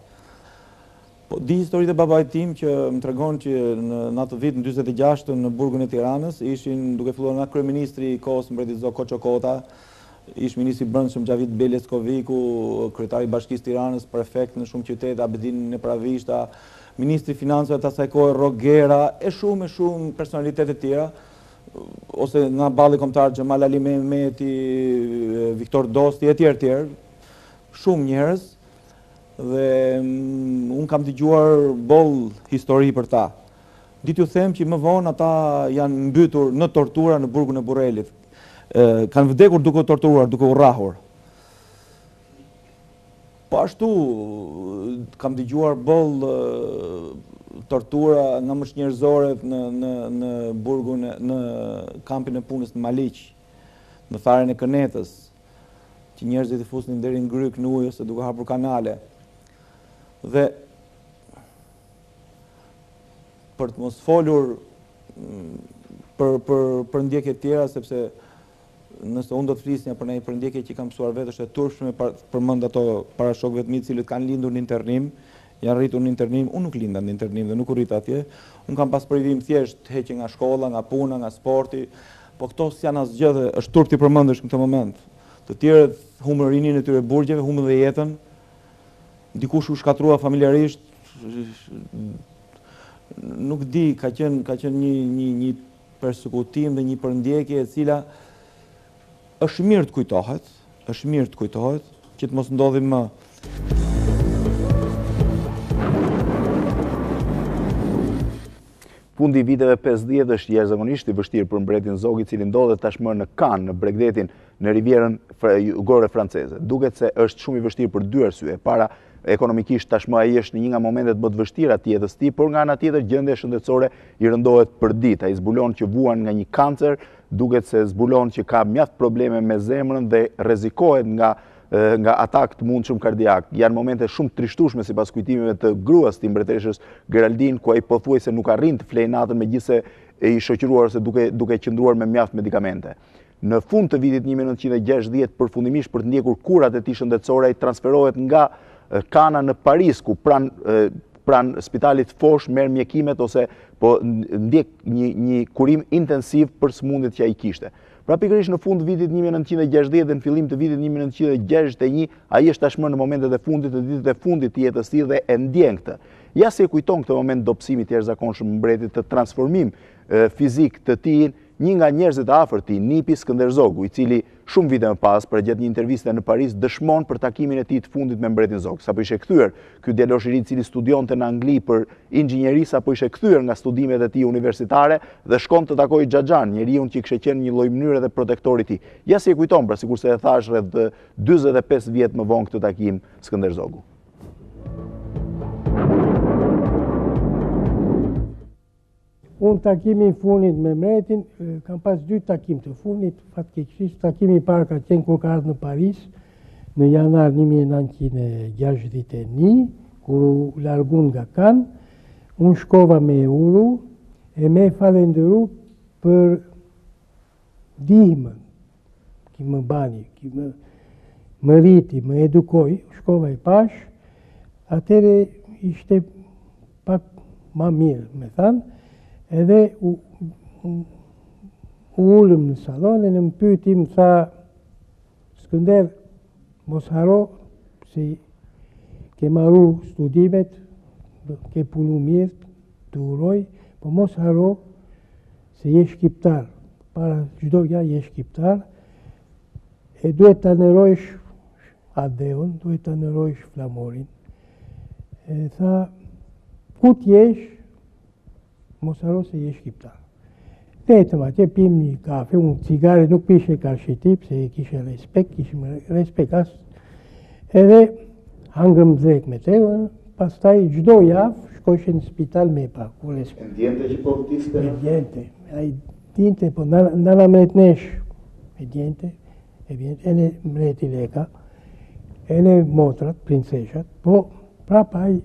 Po di historitë e babait tim që më tregon që në atë vit në 46 në burgun e Tiranës ishin duke filluar nga kryeministri I kohës Mbreti Zog Koçokota, ish ministri I Brendshëm Xhavit Beleskoviku, kryetari I Bashkisë Tiranës, prefekt në shumë qytete, Abedin Nepravishta, ministri I Financave të asaj kohe Rogera, e shumë personalitete tjera, ose nga balli kombëtar Xhemal Ali Mehmeti, Viktor Dosti e tjerë, shumë njerëz, dhe unë kam dëgjuar boll histori për ta. Ditë ju them që më vonë ata janë mbytur në tortura në burgun e Burrelit. Kanë vdekur duke u torturuar, duke u rrahur. Po ashtu kam dëgjuar boll tortura nga mëshnjerëzorët në burgun në kampin e punës në Maliq, në tharën e Kënetës, që njerëzit I fusnin deri në gryk në ujë ose duke hapur kanale. Dhe për të mos folur për ndjekje tjera, sepse nëse unë do të flisnja për një përndjekje që kam mësuar vetë, është e turpshme përmend ato para shokëve të mi, cilët kanë lindur në internim, janë rritur në internim, unë nuk linda në internim dhe nuk u rrit atje. Unë kam pas përvim thjesht heqje nga shkolla, nga puna, nga sporti, po këto s'janë asgjë dhe është turp ti përmendesh në këtë moment. Të tjerët humbën rinin e tyre burgjeve, humbën dhe jetën, dikush u shkatrua familjarisht, nuk di, ka qenë një persekutim dhe një përndjekje e cila është mirë të kujtohet, që të mos ndodhi më. Fundi I viteve 50 është jashtëzakonisht I vështirë për mbretin Zog, I cili ndodhet tashmë në Cannes, në Bregdetin, në rivjerën jugore franceze. Duket se është shumë I vështirë për dy arsye. Para, ekonomikisht tashmë ai është në një nga momentet më të vështira të jetës tij, por nga ana tjetër gjendja shëndetësore I rëndohet për ditë. Ai zbulon që vuan nga një kancer, duket se zbulon që ka mjaft probleme me zemrën dhe rrezikohet nga atak të mundshëm kardiak. Janë momente shumë trishtueshme sipas kujtimeve të gruas të mbretëreshës Geraldine, ku ai pothuajse nuk arrin të flejë natën megjithëse I shoqëruar ose duke qëndruar me mjaft medikamente. Në fund të vitit 1960, përfundimisht për të ndjekur kurat e tij shëndetësore, ai transferohet nga Kana në Paris, ku pranë spitalit Foch merr mjekimet ose po ndjek një kurim intensiv për sëmundjet që ai kishte. Pra pikërisht në fund të vitit 1960 dhe në fillim të vitit 1961, ai është tashmë në momentet e fundit të ditët e fundit të jetës së tij dhe e ndjen këtë. Ja si e kujton këtë moment dobësimi të jashtëzakonshëm mbretit të transformim fizik të tij, një nga njerëzit e afërt tij, Nipi Skënder Zogu, I cili shumë vite më pas, përgjatë një interviste në Paris, dëshmon për takimin e tij të fundit me mbretin Zog. Sapo ishte kthyer ky djalosh I ri I cili studionte në Angli për inxhinierisë, sapo ishte kthyer nga studimet e tij universitare dhe shkon të takojë Xhaxhan, njeriu që kishte qenë një lloj mënyre dhe protektori I tij. Ja si e kujton, pra sikurse e thash, rreth 45 vjet më vonë këtë takim Skënder Zogu. Unë takimi I fundit me mbretin, kam pas dy takim të fundit, fatkeqësisht takimi I parë ka qenë kur ka ardhur në Paris, në janar 1961, kur u largun nga Cannes, unë shkova me uru, e me falendëru për ndihmën që më bani, që më rriti, më edukoi, shkova I pash, atëre ishte pak ma mirë, me thanë, edhe u ullëm në salon e në më pyti, më tha, Skënder, mos haro se ke marru studimet, ke punu mirë, të uroj, po mos haro se je shqiptar, para çdo gjë je shqiptar, e duhet të nërojsh adeon, duhet të nërojsh flamorin. E tha, ku t'jesh, mos haro se je shqiptar. Vetëm atje pim një kafe, unë cigare nuk pishe karshitip, se kishe respekt, edhe hangëm dhek me te, pastaj çdo javë shkojshe në spital me pa. Ndjente që po vdiste? Ndjente, ai dinte, po ndana mretnesh, e djente, ene mreti leka, ene motrat, princeshat, po prapa ai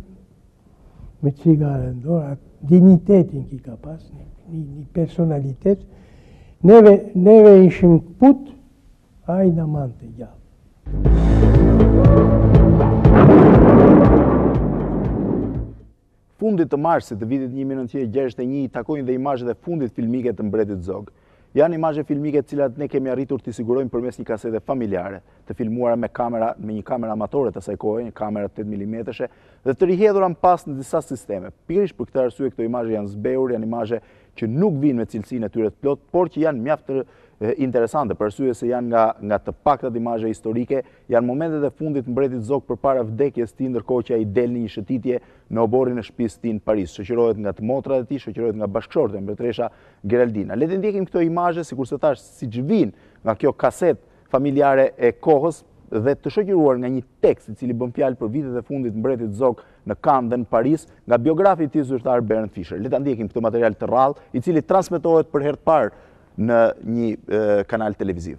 me cigare në dorë, dignitetin që ka pas, një personalitet Neve ishim put, a i në mante gjallë. Fundit të marsit të vitit 1961 i takojnë dhe imazhet e fundit filmike të Mbretit Zog. Janë imazhe filmike të cilat ne kemi arritur t'i sigurojmë përmes një kasete familjare, të filmuara me një kamerë amatore të asaj kohe, një kamerë 8 mm, dhe të rihedhura pas në disa sisteme. Pikërisht për këtë arsye këto imazhe janë zbehur, janë imazhe që nuk vinë me cilësinë e tyre të plot, por që janë mjaft interesante, për arsye se janë nga të paktat imazhe historike, janë momentet e fundit të Mbretit Zog përpara vdekjes tij, ndërkohë që ai del në një shëtitje në oborrin e shtëpisë tij në Paris, shoqërohet nga të motrat e tij, shoqërohet nga bashkëshorte, mbretëresha Geraldina. Le të ndjekim këto imazhe, sikurse thash, siç vijnë nga kjo kaset familjare e kohës dhe të shoqëruar nga një tekst i cili bën fjalë për vitet e fundit të Mbretit Zog në Cannes dhe në Paris, nga biografi i tij zyrtar Bernd Fischer. Le ta ndjekim këtë material të rrallë, i cili transmetohet për herë të parë në një kanal televiziv.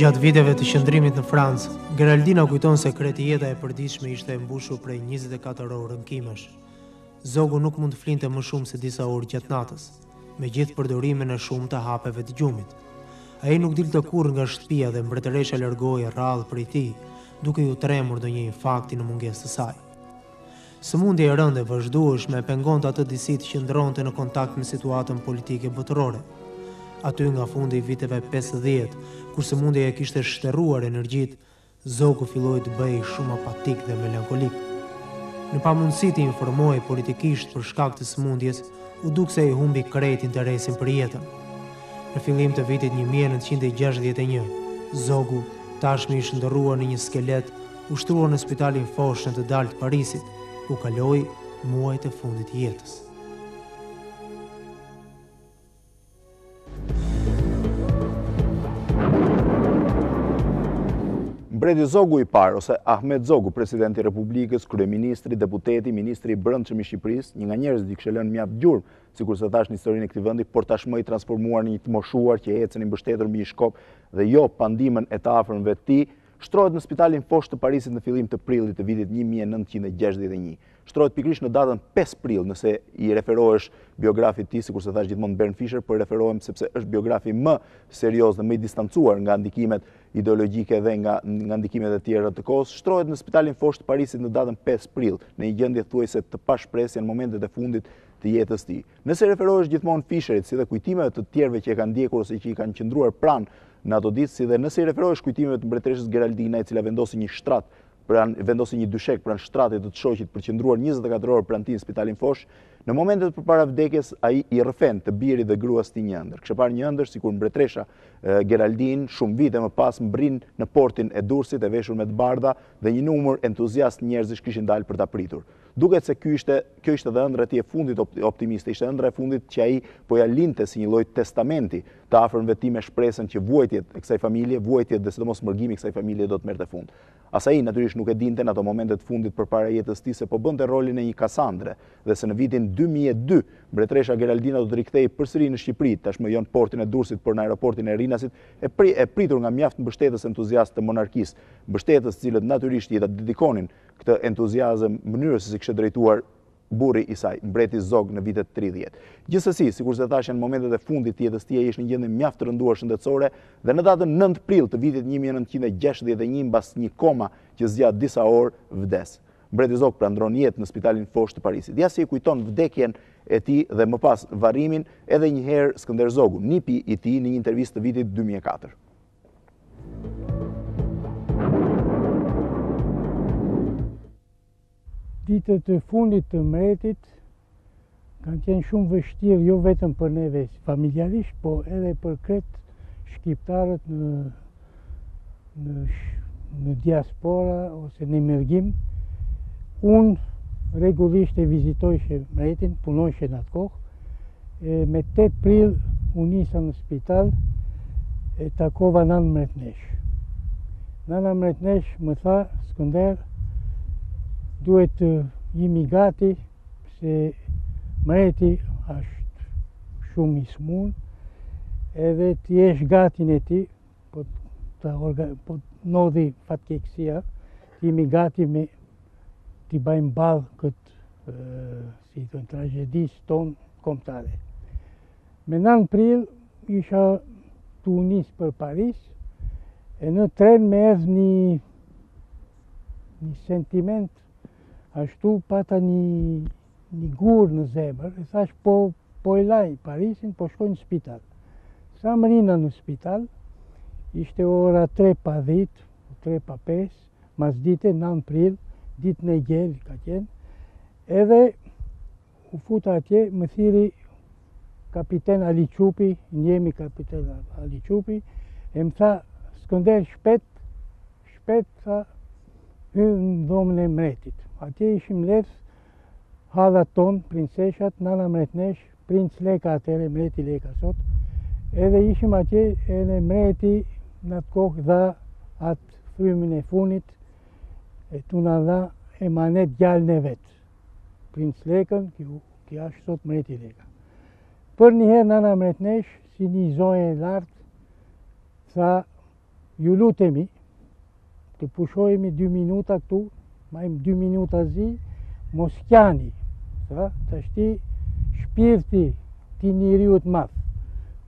Gjatë viteve të qëndrimit në Francë, Geraldina kujton se krejtëjeta e përditshme ishte e mbushur prej 24 orë rënkimesh. Zogu nuk mund të flinte më shumë se disa orë gjatë natës, me gjithë përdorimin e shumë të hapeve të gjumit. Ai nuk dilte kurrë nga shtëpia dhe mbretëresha largohej rrallë prej tij, duke ju tremur ndonjë infakti në mungesë të saj. Sëmundja e rënde vazhdueshme e pengonte atë disi të qëndronte në kontakt me situatën politike botërore. Aty nga fundi i viteve 50, kur sëmundja e kishte shterruar energjitë, Zogu filloi të bëhej shumë apatik dhe melankolik. Në pamundësi të informojë politikisht për shkak të sëmundjes, u duk se i humbi krejt interesin për jetën. Në fillim të vitit 1961, Zogu, tashmë i shndërruar në një skelet, u shtruar në spitalin Foch në të dalë të Parisit, ku kaloi muajt e fundit të jetës. Mbreti Zogu i parë, ose Ahmet Zogu, presidenti i Republikës, kryeministri, deputeti, ministri i brendshëm i Shqipërisë, një nga njerëzit i kishte lënë mjaft gjurmë, sikurse thash në historinë e këtij vendi, por tashmë i transformuar në një të moshuar që ecën i mbështetur mbi një shkop dhe jo pa ndihmën e të afërmëve të tij, shtrohet në spitalin Foch të Parisit në fillim të prillit të vitit 1961. Shtrohet pikërisht në datën 5 prill, nëse i referohesh biografit të tij, sikurse thash gjithmonë Bernd Fischer, por referohem sepse është biografi më serioz dhe më i distancuar nga ndikimet ideologjike dhe nga ndikimet e tjera të kohës. Shtrohet në spitalin Foch të Parisit në datën 5 prill, në një gjendje thuajse të pashpresë në momentet e fundit të jetës tij. Nëse referohesh gjithmonë Fischerit, si dhe kujtimeve të tjerëve që e kanë ndjekur ose që i kanë qëndruar pranë në ato ditë, si dhe nëse i referohesh kujtimeve të mbretëreshës Geraldina, e cila vendosi një shtrat, vendosi një dyshek pranë shtratit të shoqit për qëndruar 24 orë pranë tij në spitalin Foch, në momentet përpara vdekjes ai i rrëfen të birit dhe gruas tij një ëndër. Kishte parë një ëndër sikur mbretëresha Geraldin shumë vite më pas mbrin në portin e Durrësit e veshur me të bardha dhe një numër entuziast njerëzish kishin dalë për ta pritur. Duket se kjo ishte dhe ëndra e tij e fundit optimiste, ishte ëndra e fundit që ai po ja linte si një lloj testamenti të afërmëve të tij me shpresën që vuajtjet e kësaj familje, vuajtjet dhe sidomos mërgimi i kësaj familje do të merrte fund. Asaj natyrisht nuk e dinte në ato momente të fundit përpara jetës tij se po bënte rolin e një Kasandre dhe se në vitin 2002 mbretëresha Geraldina do të rikthehej përsëri në Shqipëri, tashmë jo në portin e Durrësit, por në aeroportin e Rinasit, e pritur nga mjaft mbështetës entuziast të monarkisë, mbështetës të cilët natyrisht i dedikonin këtë entuziazëm mënyrës se si kishte drejtuar burri i saj, mbreti Zog, në vitet 30. Gjithsesi, sikurse thash, në momentet e fundit të jetës tij ishte në gjendje mjaft të rënduar shëndetësore dhe në datën 9 prill të vitit 1961, mbas një koma që zgjat disa orë, vdes. Mbreti Zog prandron jetë në spitalin Foch të Parisit. Ja si e kujton vdekjen e tij dhe më pas varrimin edhe një herë Skënder Zogu, nipi i tij, në një intervistë të vitit 2004. Ditët e fundit të Mbretit kanë qenë shumë vështirë, jo vetëm për neve familjarisht, po edhe për kretë shqiptarët në diaspora ose në mërgim. Unë rregullisht e vizitoishe Mbretin, punojshe në atë kohë, me 8 prill u nisa në spital e takova Nanën Mbretnesh. Nana Mbretnesh më tha, Skënder, duhet të jemi gati, se mbreti është shumë i smun, edhe ti jesh gatin e ti, po nodhi fatkeqësia, jemi gati me t'i bajmë ballë këtë si të tragjedisë tonë kombëtare. Me 9 prill isha tu nisë për Paris, e në tren me erdh një sentiment, ashtu pata një gurë në zemër, e thash po e laj Parisin, po shkoj në spital. Sa më rina në spital, ishte ora 3 pa 10, 3 pa 5, mas dite 9 prill, ditë në gjel ka qenë, edhe u futa atje, më thiri kapiten Ali Qupi, njemi kapiten Ali Qupi, e më tha, Skënder, shpet, tha, hynë në dhomën e mbretit. Atje ishim lef, hadha ton, princeshat, nana mbretnesh, princ Leka atëre, mbreti Leka sot, edhe ishim atje, edhe mbreti në atë kohë dha atë frymin e funit, e tu na dha emanet gjallën e vetë. Princ Lekën, ki ashtë sot mbreti Leka. Për njëherë nana mbretnesh, si një zonjë e lartë, tha, ju lutemi, të pushojemi 2 minuta këtu, majmë 2 minuta zi, mos kjani, tha, të shti shpirti ti njeriut madh,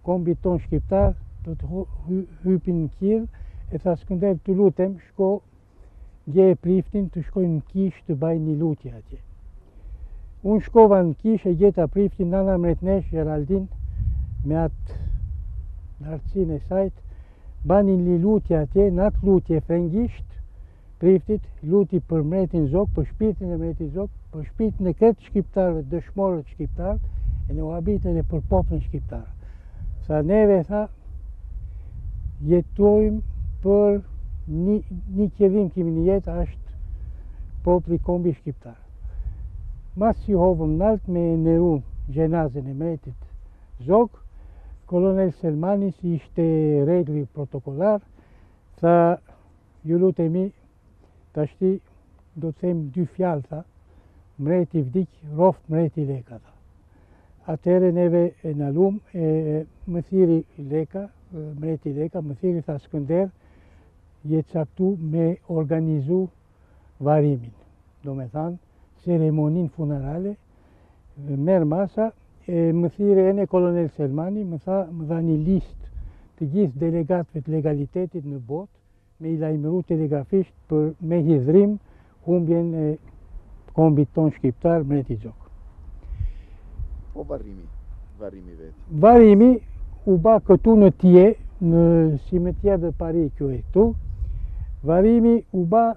kombit ton shqiptar, do të hypin në kirë, e tha Skënder, të lutem, shko, gje e priftin, të shkojnë në kish të baj një lutje atje. Unë shkova në kish e gjeta priftin, nana mbretnesh, Geraldin, me atë lartësin e sajt, bani një lutje atje, në atë lutje frengisht, priftit, luti për mbretin Zog, për shpirtin e mbretit Zog, për shpirtin e kretë shqiptarëve, dëshmorët shqiptarët, e në uhabitën e për poplën shqiptarë. Sa neve, tha, jetojmë për një qëllim kimi një jetë, është popli kombi shqiptarë. Mas si hovëm nalt me nëru gjenazën e mbretit Zog, kolonel Selmani, si ishte regli protokollar, tha, ju lutemi, tashti do të them 2 fjalë, tha, mbreti vdik, roft mbreti Leka, tha. Atëre neve e nalum, më thiri Leka, mbreti Leka, më thiri, tha, Skënder, je caktu me organizu varimin. Do me thanë, ceremonin funerale, merë masa, më thire ene kolonel Selmani, më dha një list të gjithë delegatëve të legalitetit në botë, me i lajmëru telegrafisht për me hidhrim humbjen e kombit ton shqiptar mbreti Zog. Po varrimi vetë? Varrimi u ba këtu në tje, në Cimetière de Paris kjo e këtu, varrimi u ba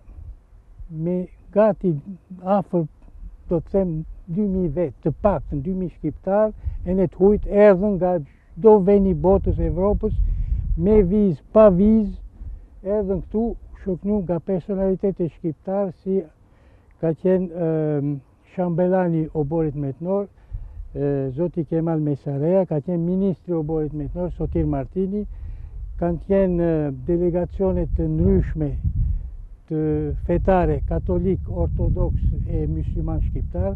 me gati afër, do të them, 2000 vetë, të pak të 2000 shqiptar, e në të hujt erdhën nga çdo veni botës Evropës, me vizë, pa vizë, erdhën këtu, shoknu nga personalitetet shqiptar, si ka qenë shambellani oborit mbretëror, Zoti Kemal Mesareja, ka qenë ministri oborit mbretëror, Sotir Martini, kanë qenë delegacionet të ndryshme të fetare, katolik, ortodoks e musliman shqiptar,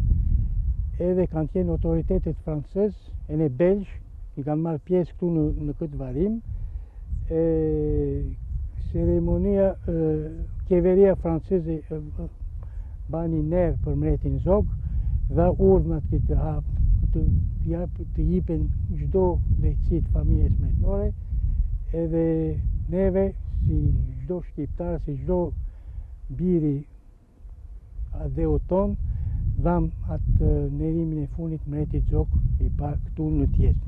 edhe kanë qenë autoritetet francez e në belgj, i kanë marrë pjesë këtu në këtë varim. Ceremonia, qeveria franceze bani ner për mbretin Zog, dha urdhnat të jipen çdo lehtësi të familjes mbretërore, edhe neve, si çdo shqiptar, si çdo biri adeu ton, dham atë nerimin e funit mbretit Zog i parë këtu në tjetë.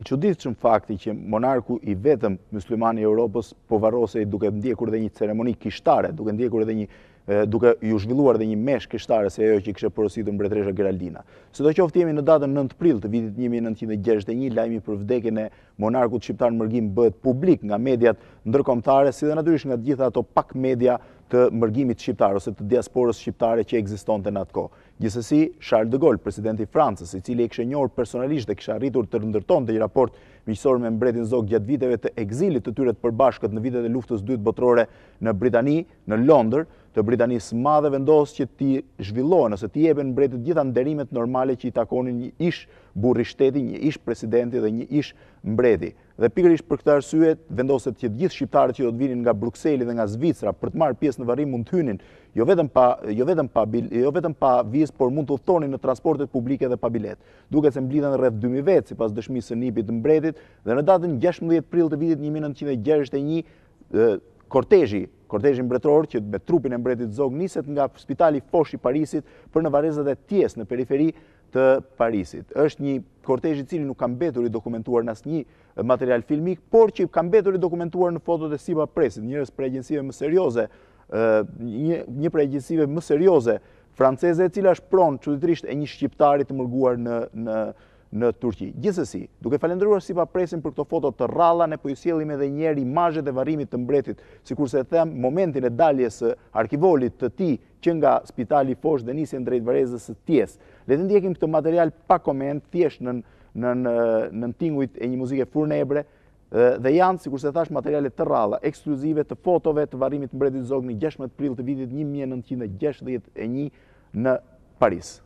I çuditshëm fakti që monarku i vetëm musliman i Europës po varrosej duke ndjekur dhe një ceremoni kishtare, duke ju zhvilluar dhe një mesh kishtare se ajo që kishte porositur mbretëresha Geraldina. Sidoqoftë jemi në datën 9 prill të vitit 1961, lajmi për vdekjen e monarkut shqiptar mërgim bëhet publik nga mediat ndërkombëtare, si dhe natyrisht nga të gjitha ato pak media të mërgimit shqiptar ose të diasporës shqiptare që ekzistonte në atë kohë. Gjithsesi, Charles de Gaulle, presidenti i Francës, i cili e kishte njohur personalisht dhe kishte arritur të ndërtonte një raport miqësor me mbretin Zog gjatë viteve të ekzilit të tyre të përbashkët në vitet e luftës dytë botërore në Britani, në Londër, të Britanisë së Madhe vendos që t'i zhvillohen ose t'i jepen mbretit gjitha nderimet normale që i takonin një ish burri shteti, një ish presidenti dhe një ish mbreti. Dhe pikërisht për këtë arsye vendoset që të gjithë shqiptarët që do të vinin nga Brukseli dhe nga Zvicra për të marrë pjesë në varrim mund të hynin jo vetëm pa vizë, por mund të udhtonin në transportet publike dhe pa bilet. Duket se mblidhen rreth 2000 vetë sipas dëshmisë së nipit të mbretit dhe në datën 16 prill të vitit 1961 kortezhi mbretëror që me trupin e mbretit Zog niset nga spitali Foch i Parisit për në varrezat e Thiès në periferi të Parisit. Është një kortezh i cili nuk ka mbetur i dokumentuar në asnjë material filmik, por që ka mbetur i dokumentuar në fotot e sipapresit, njërës prej agjensive më serioze, një prej agjensive më serioze franceze, e cila është pronë çuditërisht e një shqiptari të mërguar në Turqi. Gjithsesi, duke falendëruar sipapresin për këto foto të rralla, ne po ju sjellim edhe një herë imazhet e varrimit të mbretit, sikurse e them, momentin e daljes së arkivolit të tij që nga spitali Foch dhe nisjen drejt varrezës së Thiès. Le të ndjekim këtë material pa koment, thjesht në tingujt e një muzike funebre, dhe janë, sikurse thash, materiale të rralla, ekskluzive të fotove të varrimit të mbretit Zog në 16 prill të vitit 1961 në Paris.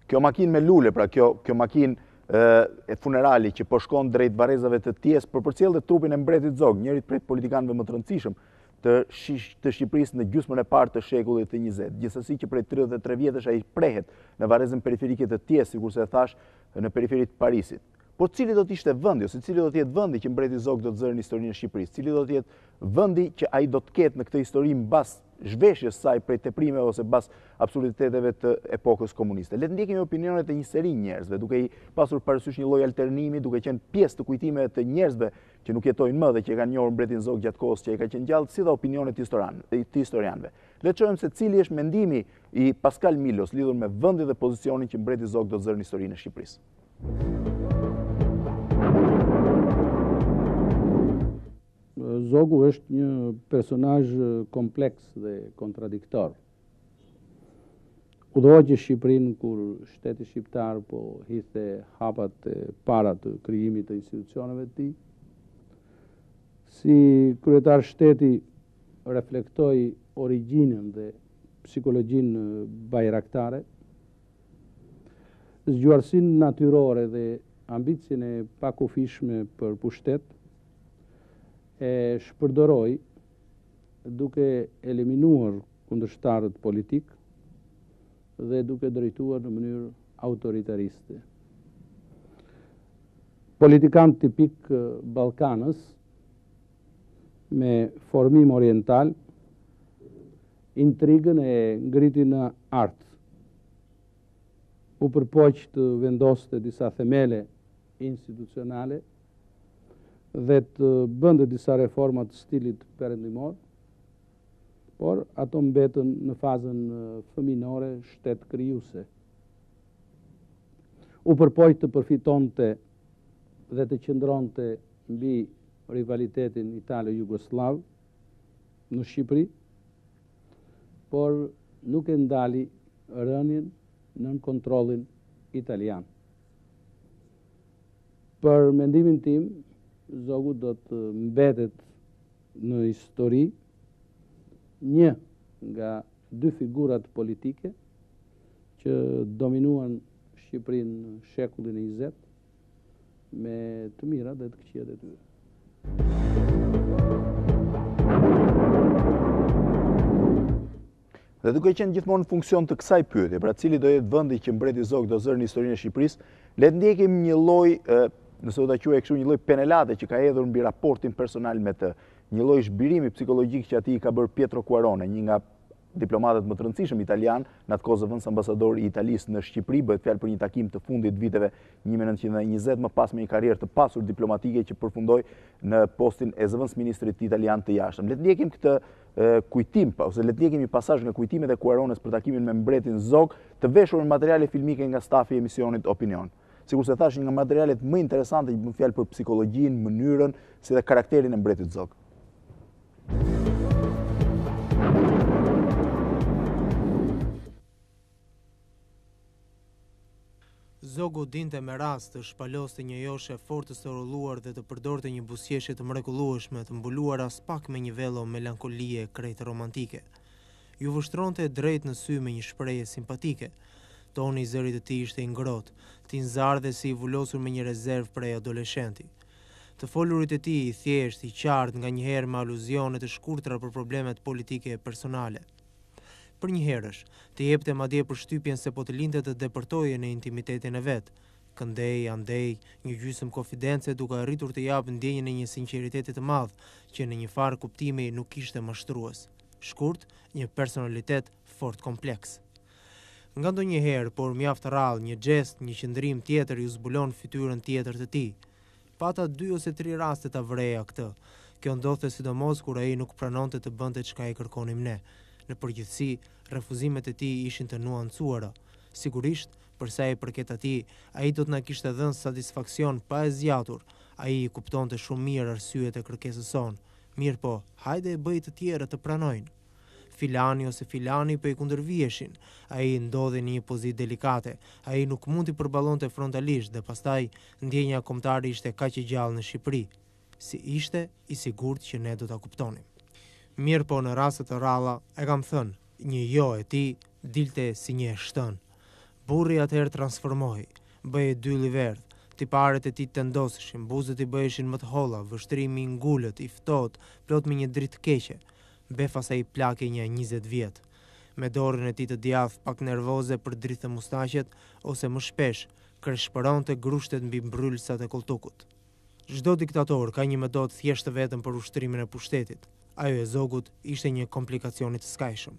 Kjo makinë me lule, pra kjo makinë e funerali që po shkon drejt varrezave të Thiès për përcjell dhe trupin e mbretit Zog, njërit prej politikanëve më të rëndësishëm të Shqipërisë në gjysmën e parë të shekullit të 20. Gjithsesi që prej 33 vjetësh ai prehet në varrezën periferike të Thiès, sikurse e thash, në periferi të Parisit. Por cili do të ishte vendi, ose cili do të jetë vendi që mbreti Zog do të zërë në historinë e Shqipërisë, cili do të jetë vendi që ai do të ketë në këtë histori mbas zhveshjes saj prej teprimeve ose mbas absurditeteve të epokës komuniste. Le të ndjekim opinionet e një seri njerëzve, duke i pasur parasysh një lloj alternimi, duke qenë pjesë të kujtimeve të njerëzve që nuk jetojnë më dhe që e kanë njohur mbretin Zog gjatë kohës që ai ka qenë gjallë, si dhe opinionet të historianëve. Le të shohim se cili është mendimi i Pascal Milos lidhur me vendin dhe pozicionin që mbreti Zog do të zërë në historinë e Shqipërisë. Zogu është një personazh kompleks dhe kontradiktor. Udhëhoqi Shqipërinë kur shteti shqiptar po hidhte hapat e para të krijimit të institucioneve të tij. Si kryetar shteti reflektoi origjinën dhe psikologjinë bajraktare, zgjuarsinë natyrore dhe ambicien e pakufishme për pushtet, e shpërdoroi duke eliminuar kundërshtarët politik dhe duke drejtuar në mënyrë autoritariste. Politikan tipik Ballkanës me formim oriental, intrigën e ngriti në art. U përpoq të vendoste disa themele institucionale dhe të bënde disa reforma të stilit perëndimor, por ato mbetën në fazën fëminore shtet krijuese. U përpoq të përfitonte dhe të qëndronte mbi rivalitetin italo-jugoslav në Shqipëri, por nuk e ndali rënien nën kontrollin italian. Për mendimin tim, Zogu do të mbetet në histori një nga dy figurat politike që dominuan Shqipërinë në shekullin e 20 me të mira dhe të këqijat e tyre. Dhe duke qenë gjithmonë në funksion të kësaj pyetje, pra cili do jetë vendi që mbreti Zog do zërë në historinë e Shqipërisë, le të ndjekim një lloj, nëse do ta quaj kështu, një lloj penelate që ka hedhur mbi raportin personal me të, një lloj zhbirimi psikologjik që atij ka bërë Pietro Quarone, një nga diplomatët më të rëndësishëm italian, në atë kohë zëvendës ambasador i Italisë në Shqipëri, bëhet fjalë për një takim të fundit viteve 1920, më pas me një karrierë të pasur diplomatike që përfundoi në postin e zëvendës ministrit italian të jashtëm. Le të ndjekim këtë kujtim, ose le të ndjekim një pasazh nga kujtimet e Quarones për takimin me mbretin Zog, të veshur në materiale filmike nga stafi i emisionit Opinion. Sikur se thash, një nga materialet më interesante që bën fjalë për psikologjinë, mënyrën, si dhe karakterin e mbretit Zog. Zogu dinte me rast të shpaloste një joshe fortës të rulluar dhe të përdorte një buzëqeshje të mrekullueshme të mbuluar as pak me një vello melankolie krejt romantike. Ju vështronte drejt në sy me një shprehje simpatike. Toni i zërit të tij ishte i ngrohtë, të nxarë si i vulosur me një rezervë prej adoleshenti. Të folurit e tij i thjeshtë, i qartë, nganjëherë me aluzione të shkurtra për problemet politike e personale. Për një herësh, të jepte madje përshtypjen se po të linte të depërtoje në intimitetin e vet. Këndej, andej, një gjysmë konfidence duke arritur të japë ndjenjën e një sinqeriteti të madh, që në një farë kuptimi nuk ishte mashtrues. Shkurt, një personalitet fort kompleks. Nga ndonjëherë, por mjaft rrallë, një gest, një qëndrim tjetër ju zbulon fytyrën tjetër të tij. Pata 2 ose 3 raste ta vreja këtë. Kjo ndodhte sidomos kur ai nuk pranonte të bënte çka i kërkonim ne. Në përgjithësi, refuzimet e tij ishin të nuancuara. Sigurisht, për sa i përket atij, ai do të na kishte dhënë satisfaksion pa e zgjatur. Ai i kuptonte shumë mirë arsyet e kërkesës sonë. Mirë po, hajde e bëj të tjerë të pranojnë. Filani ose filani po i kundërvieshin. Ai ndodhi në një pozitë delikate. Ai nuk mund t'i përballonte frontalisht dhe pastaj ndjenja kombëtare ishte kaq e gjallë në Shqipëri. Si ishte i sigurt që ne do ta kuptonim. Mirë po në raste të rralla, e kam thënë, një jo e tij dilte si një shtën. Burri atëherë transformohej, bëhej dy verdh, tiparet e tij tendoseshin, buzët i bëheshin më të holla, vështrimi i ngulët, i ftohtë, plot me një dritë keqe. Befas ai plakej një 20 vjet. Me dorën e tij të djathtë, pak nervoze për dritë mustaqet, ose më shpesh, kreshpëronte grushtet mbi mbrylsat e koltukut. Çdo diktator ka një metodë thjesht vetëm për ushtrimin e pushtetit. Ajo e Zogut ishte një komplikacion i të skajshëm.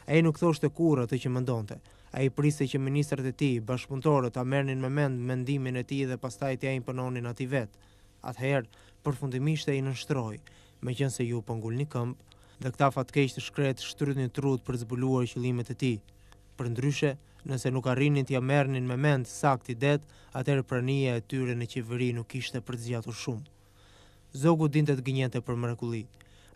Ai nuk thoshte kurrë atë që mendonte. Ai priste që ministrat e tij, bashkëpunëtorët, ta merrnin me mend mendimin e tij dhe pastaj t'ia impononin atij vet. Atëherë, përfundimisht ai nënshtroi, meqense ju po ngulni këmbë, dhe këta fatkeq të shkret shtrydhin trut për zbuluar qëllimet e tij. Përndryshe, nëse nuk arrinin t'ia merrnin me mend sakt i det, atëherë prania e tyre në qeveri nuk ishte për të zgjatur shumë. Zogu dinte të gënjente për mrekulli.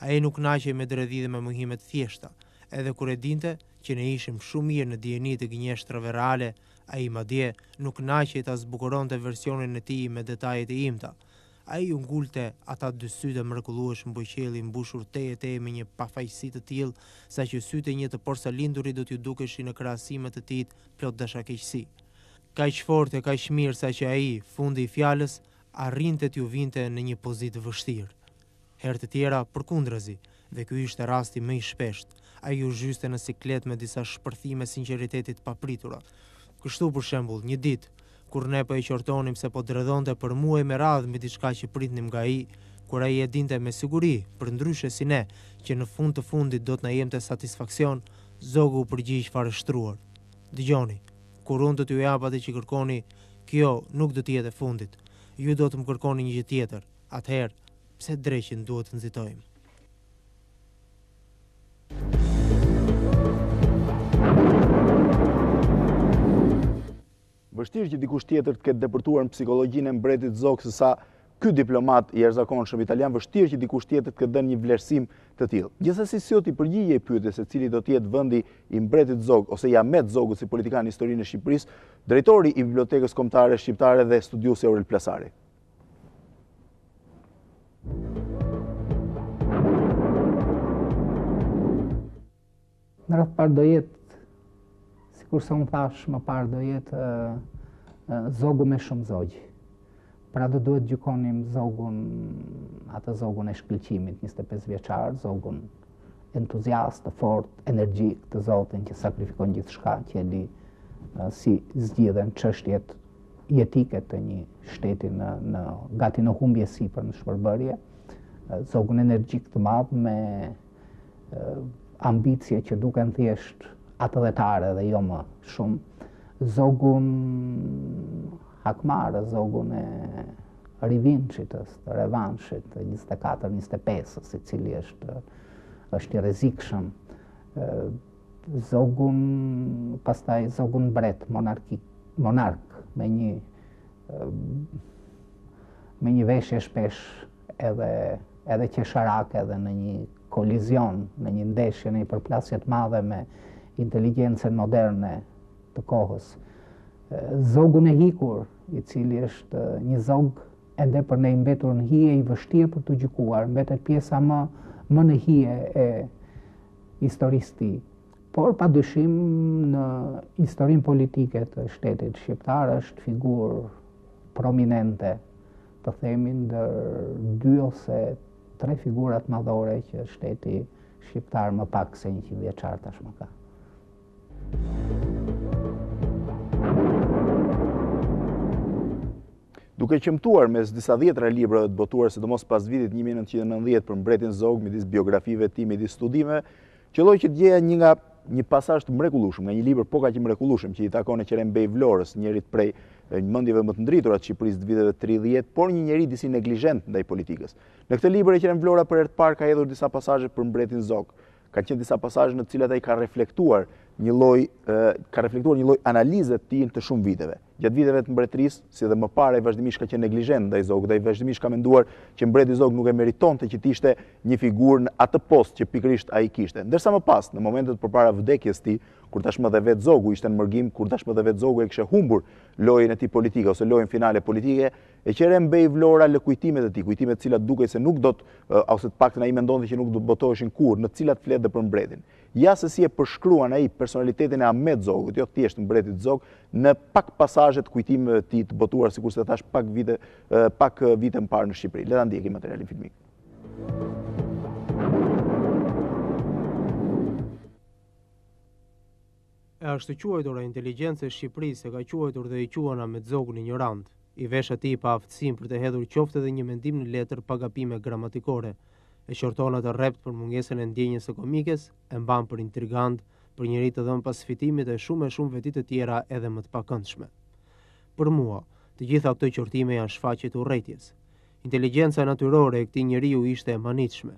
Ai nuk naqej me dredhi dhe me mohimet thjeshta, edhe kur e dinte që ne ishim shumë mirë në dijeni të gënjeshtrave reale, ai madje nuk naqej ta zbukuronte versionin e tij me detajet e imta. Ai u ngulte ata dy sytë mrekullueshëm bujqelli mbushur teje me një pafajësi të tillë, saqë sytë e një të porsalindurit do t'ju dukeshin në krahasime të tij plot dashakeqësi. Kaq fort e kaq mirë saqë ai, fundi i fjalës, arrinte t'ju vinte në një pozitë vështirë. Herë të tjera, përkundrazi, dhe ky ishte rasti më i shpesht. Ai u zhyste në ciklet me disa shpërthime sinqeritetit papritura. Kështu për shembull, një ditë kur ne po e qortonim se po dredhonte për muaj me radhë mbi diçka që pritnim nga ai, kur ai e dinte me siguri, për ndryshe si ne, që në fund të fundit do të na jepte satisfaksion, Zogu u përgjigj fare shtruar. Dëgjoni, kur unë do t'ju jap atë që kërkoni, kjo nuk do të jetë e fundit. Ju do të më kërkoni një gjë tjetër. Atëherë, pse dreqin duhet të nxitojmë? Vështirë që dikush tjetër të ketë depërtuar në psikologjinë e mbretit Zog sesa ky diplomat i jashtëzakonshëm italian, vështirë që dikush tjetër të ketë dhënë një vlerësim të tillë. Gjithsesi, si do t'i përgjigjej pyetjes se cili do të jetë vendi i mbretit Zog ose i Ahmet Zogut si politikan në historinë e Shqipërisë, drejtori i Bibliotekës Kombëtare Shqiptare dhe studiuesi Aurel Plasari. Në rreth parë do jetë, sikurse unë thash më parë, do jetë Zogu me shumë zogj. Pra do duhet gjykonim Zogun, atë Zogun e shkëlqimit, 25 vjeçar, Zogun entuziast, të fort, energjik, të Zotin që sakrifikon gjithçka, që e di si zgjidhen çështjet jetike të një shteti në gati në humbje sipër në shpërbërje. Zogun energjik të madh me ambicie që duken thjesht atëdhetare dhe jo më shumë. Zogun hakmarë, Zogun e rivinçitës, të revanshit, 24-25, i cili është i rrezikshëm. Zogun, pastaj Zogun Mbret, monark, me një veshje shpesh edhe qesharake, edhe në një kolizion, në një ndeshje, në një përplasje të madhe me inteligjencën moderne të kohës. Zogun e hikur, i cili është një zog ende për ne i mbetur në hije, i vështirë për të gjykuar, mbetet pjesa më në hije e historisë tij. Por padyshim në historinë politike të shtetit shqiptar është figurë prominente, të themi ndër 2 ose 3 figurat madhore që shteti shqiptar më pak se 100 vjeçar tashmë ka. Duke qëmtuar mes disa dhjetra librave të botuar, sidomos pas vitit 1990 për mbretin Zog, midis biografive të tij, midis studimeve, qelloi që djeja një pasazh të mrekullueshëm nga një libër po kaq i mrekullueshëm që i takon Qerenbej Vlorës, njërit prej mendjeve më të ndritura të Shqipërisë të viteve 30, por një njeri disi neglizhent ndaj politikës. Në këtë libër Qeren Vlora për herë të parë ka hedhur disa pasazhe për mbretin Zog. Ka qenë disa pasazhe në të cilat ai ka reflektuar një lloj analize të tij të shumë viteve. Gjatë viteve të mbretërisë, si dhe më parë, ai vazhdimisht ka qenë neglizhent ndaj Zogut, dhe ai vazhdimisht ka menduar që mbreti Zog nuk e meritonte që të ishte një figurë në atë post që pikërisht ai kishte. Ndërsa më pas, në momentet përpara vdekjes së tij, kur tashmë dhe vetë Zogu ishte në mërgim, kur tashmë dhe vetë Zogu e kishte humbur lojën e tij politike ose lojën finale politike, e Qerenbej Vlora lë kujtimet e tij, kujtimet të cilat dukej se nuk do të, ose të paktën ai mendonte që nuk do të botoheshin kurrë, në të cilat flet dhe për mbretin. Ja se si e përshkruan ai personalitetin e Ahmet Zogut, jo thjesht mbretit Zog, në pak pasazhe të kujtimeve të tij të botuar, sikurse thash, pak vite më parë në Shqipëri. Le ta ndjekim materialin filmik. E është quajtur e inteligjencë e Shqipërisë, e ka quajtur dhe i quan Ahmet Zogun ignorant. I vesh atij pa aftësinë për të hedhur qoftë edhe një mendim në letër pa gabime gramatikore. E qorton atë rrept për mungesën e ndjenjës së komikes, e mban për intrigant, për njëri të dhënë pas fitimit e shumë veti të tjera edhe më të pakëndshme. Për mua, të gjitha këto qortime janë shfaqje të urrëties. Inteligjenca natyrore e këtij njeriu ishte e manitshme.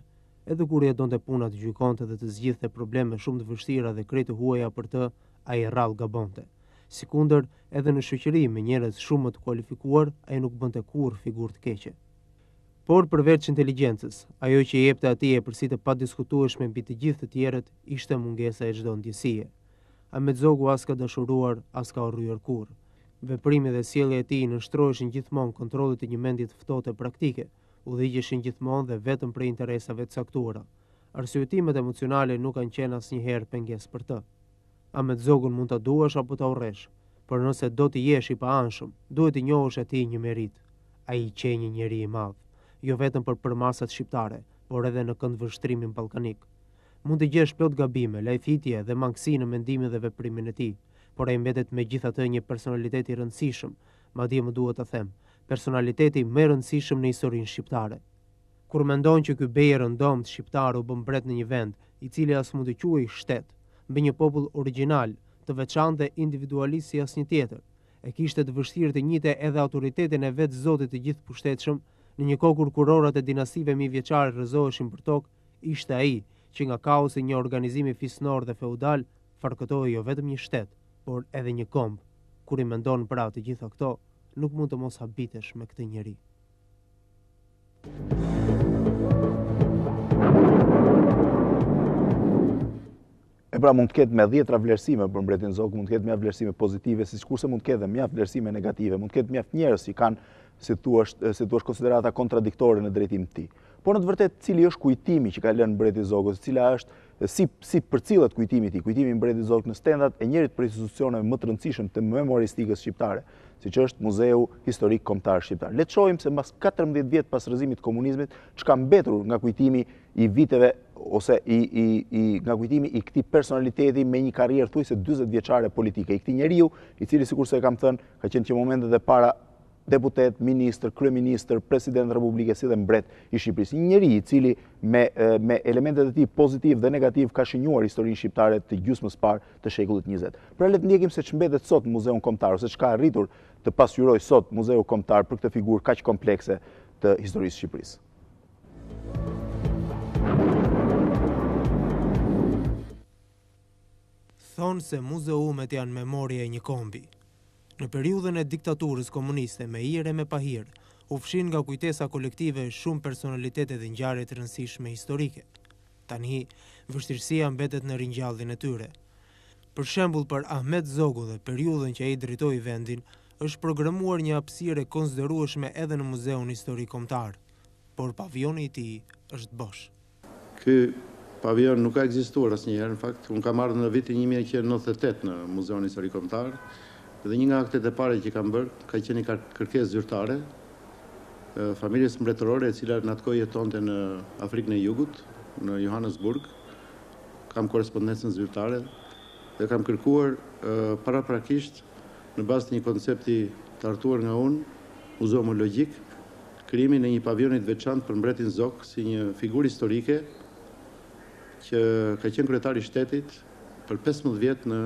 Edhe kur e donte puna të gjykonte dhe të zgjidhte probleme shumë të vështira dhe krejt të huaja për të, ai rrallë gabonte. Sikundër, edhe në shoqëri me njerëz shumë më të kualifikuar, ai nuk bënte kurrë figurë të keqe. Por përveç inteligjencës, ajo që i jepte atij e përsi të padiskutueshme mbi të gjithë të tjerët ishte mungesa e çdo ndjesie. Ahmet Zogu as ka dashuruar, as ka urryer kurrë. Veprimi dhe sjellja e tij nënshtroheshin gjithmonë kontrollit të një mendje të ftohtë praktike, udhëhiqeshin gjithmonë dhe vetëm për interesave të caktuara. Arsyetimet emocionale nuk kanë qenë asnjëherë pengesë për të. Ahmet Zogun mund ta duash apo ta urresh, por nëse do të jesh i paanshëm, duhet të njohësh atij një merit. Ai qenë një njeri i madh, jo vetëm për përmasat shqiptare, por edhe në këndvështrimin ballkanik. Mund të gjesh plot gabime, lajthitje dhe mangësi në mendimin dhe veprimin e tij, por ai mbetet megjithatë një personalitet i rëndësishëm, madje më duhet të them, personaliteti më i rëndësishëm në historinë shqiptare. Kur mendon që ky bej i rëndomt shqiptar u bë mbret në një vend, i cili as mund të quhej shtet, mbi një popull origjinal, të veçantë dhe individualist si asnjë tjetër, e kishte të vështirë të njihte edhe autoritetin e vetë Zotit të gjithë pushtetshëm, në një kohë kur kurorat e dinastive mijëvjeçare rrëzoheshin për tokë, ishte ai që nga kaosi i një organizimi fisnor dhe feudal farkëtoi jo vetëm një shtet, por edhe një komb. Kur i mendon pra të gjitha këto, nuk mund të mos habitesh me këtë njerëz. E pra mund të ketë me 10 vlerësime për mbretin Zogu, mund të ketë mjaft vlerësime pozitive, sikurse mund të ketë mjaft vlerësime negative, mund të ketë mjaft njerëz që kanë, si thua, konsiderata kontradiktore në drejtim të tij. Por në të vërtetë cili është kujtimi që ka lënë mbreti Zogu, cila është si përcillet kujtimi i tij, kujtimi i mbretit Zogut në stendat e njërit prej institucioneve më të rëndësishëm të memoristikës shqiptare, siç është Muzeu Historik Kombëtar Shqiptar. Le të shohim se mbas 14 vjet pas rrëzimit të komunizmit, çka mbetur nga kujtimi i viteve ose nga kujtimi i këtij personaliteti me një karrierë thuajse 40 vjeçare politike, i këtij njeriu, i cili sikurse e kam thënë, ka qenë që momentet e para deputet, ministër, kryeministër, president të Republikës si dhe mbret i Shqipërisë. Një njeri i cili me elementet e tij pozitiv dhe negativ ka shënjuar historinë shqiptare të gjysmës parë të shekullit 20. Pra le të ndjekim se ç'mbetet sot Muzeun Kombëtar ose ç'ka arritur të pasqyroj sot Muzeu Kombëtar për këtë figurë kaq komplekse të historisë së Shqipërisë. Thonë se muzeumet janë memoria e një kombi. Në periudhën e diktaturës komuniste me hire me pahir, u fshin nga kujtesa kolektive shumë personalitete dhe ngjarje të rëndësishme historike. Tani, vështirësia mbetet në ringjalljen e tyre. Për shembull, për Ahmet Zogu dhe periudhën që ai drejtoi vendin, është programuar një hapësirë e konsiderueshme edhe në Muzeun Historik Kombëtar, por pavioni i tij është bosh. Ky pavion nuk ka ekzistuar asnjëherë, në fakt, unë kam ardhur në vitin 1998 në Muzeun Historik Kombëtar. Dhe një nga aktet e pare që kam bërë, ka qenë një kërkesë zyrtare, familjes mbretërore e cila në atë kohë jetonte në Afrikën e Jugut, në Johannesburg. Kam korrespondencën zyrtare dhe kam kërkuar paraprakisht në bazë të një koncepti të hartuar nga unë, muzeologjik, krijimin e një pavioni të veçantë për mbretin Zog si një figurë historike që ka qenë kryetari i shtetit për 15 vjet në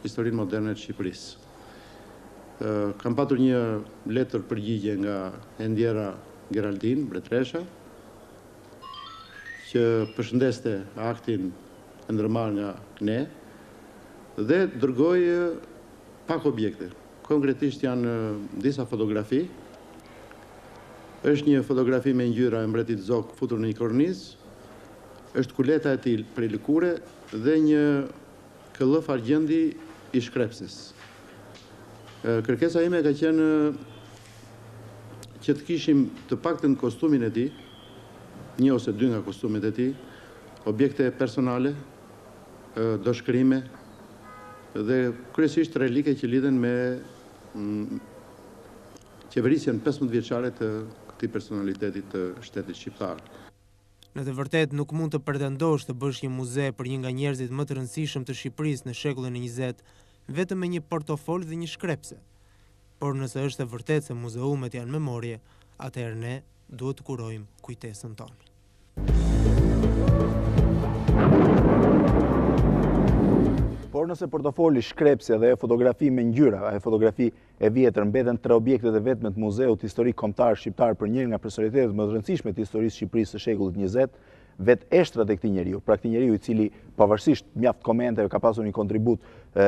historinë moderne të Shqipërisë. Kam patur një letër përgjigje nga Endjera Geraldin, mbretresha, që përshëndeste aktin e ndërmarrë nga ne dhe dërgoi pak objekte. Konkretisht janë disa fotografi. Është një fotografi me ngjyra e mbretit Zog futur në një kornizë, është kuleta e tij prej lëkure dhe një këllëf argjendi i shkrepsis. Kërkesa ime ka qenë që të kishim të paktën kostumin e tij, një ose dy nga kostumet e tij, objekte personale, doshkërime dhe kryesisht relike që lidhen me qeverisjen 15 vjeçare të këtij personaliteti të shtetit shqiptar. Në të vërtetë nuk mund të pretendosh të bësh një muze për një nga njerëzit më të rëndësishëm të Shqipërisë në shekullin e 20, vetëm me një portofol dhe një shkrepse. Por nëse është e vërtetë se muzeumet janë memorie, atëherë ne duhet të kurojmë kujtesën tonë. Por nëse portofoli, shkrepse dhe fotografi me ngjyra, e fotografi e vjetër mbeten 3 objektet e vetme të Muzeut Historik Kombëtar Shqiptar për njërin nga personalitetet më të rëndësishme të historisë së Shqipërisë së shekullit 20, vetë eshtrat e këtij njeriu, pra këtij njeriu i cili pavarësisht mjaft komenteve ka pasur një kontribut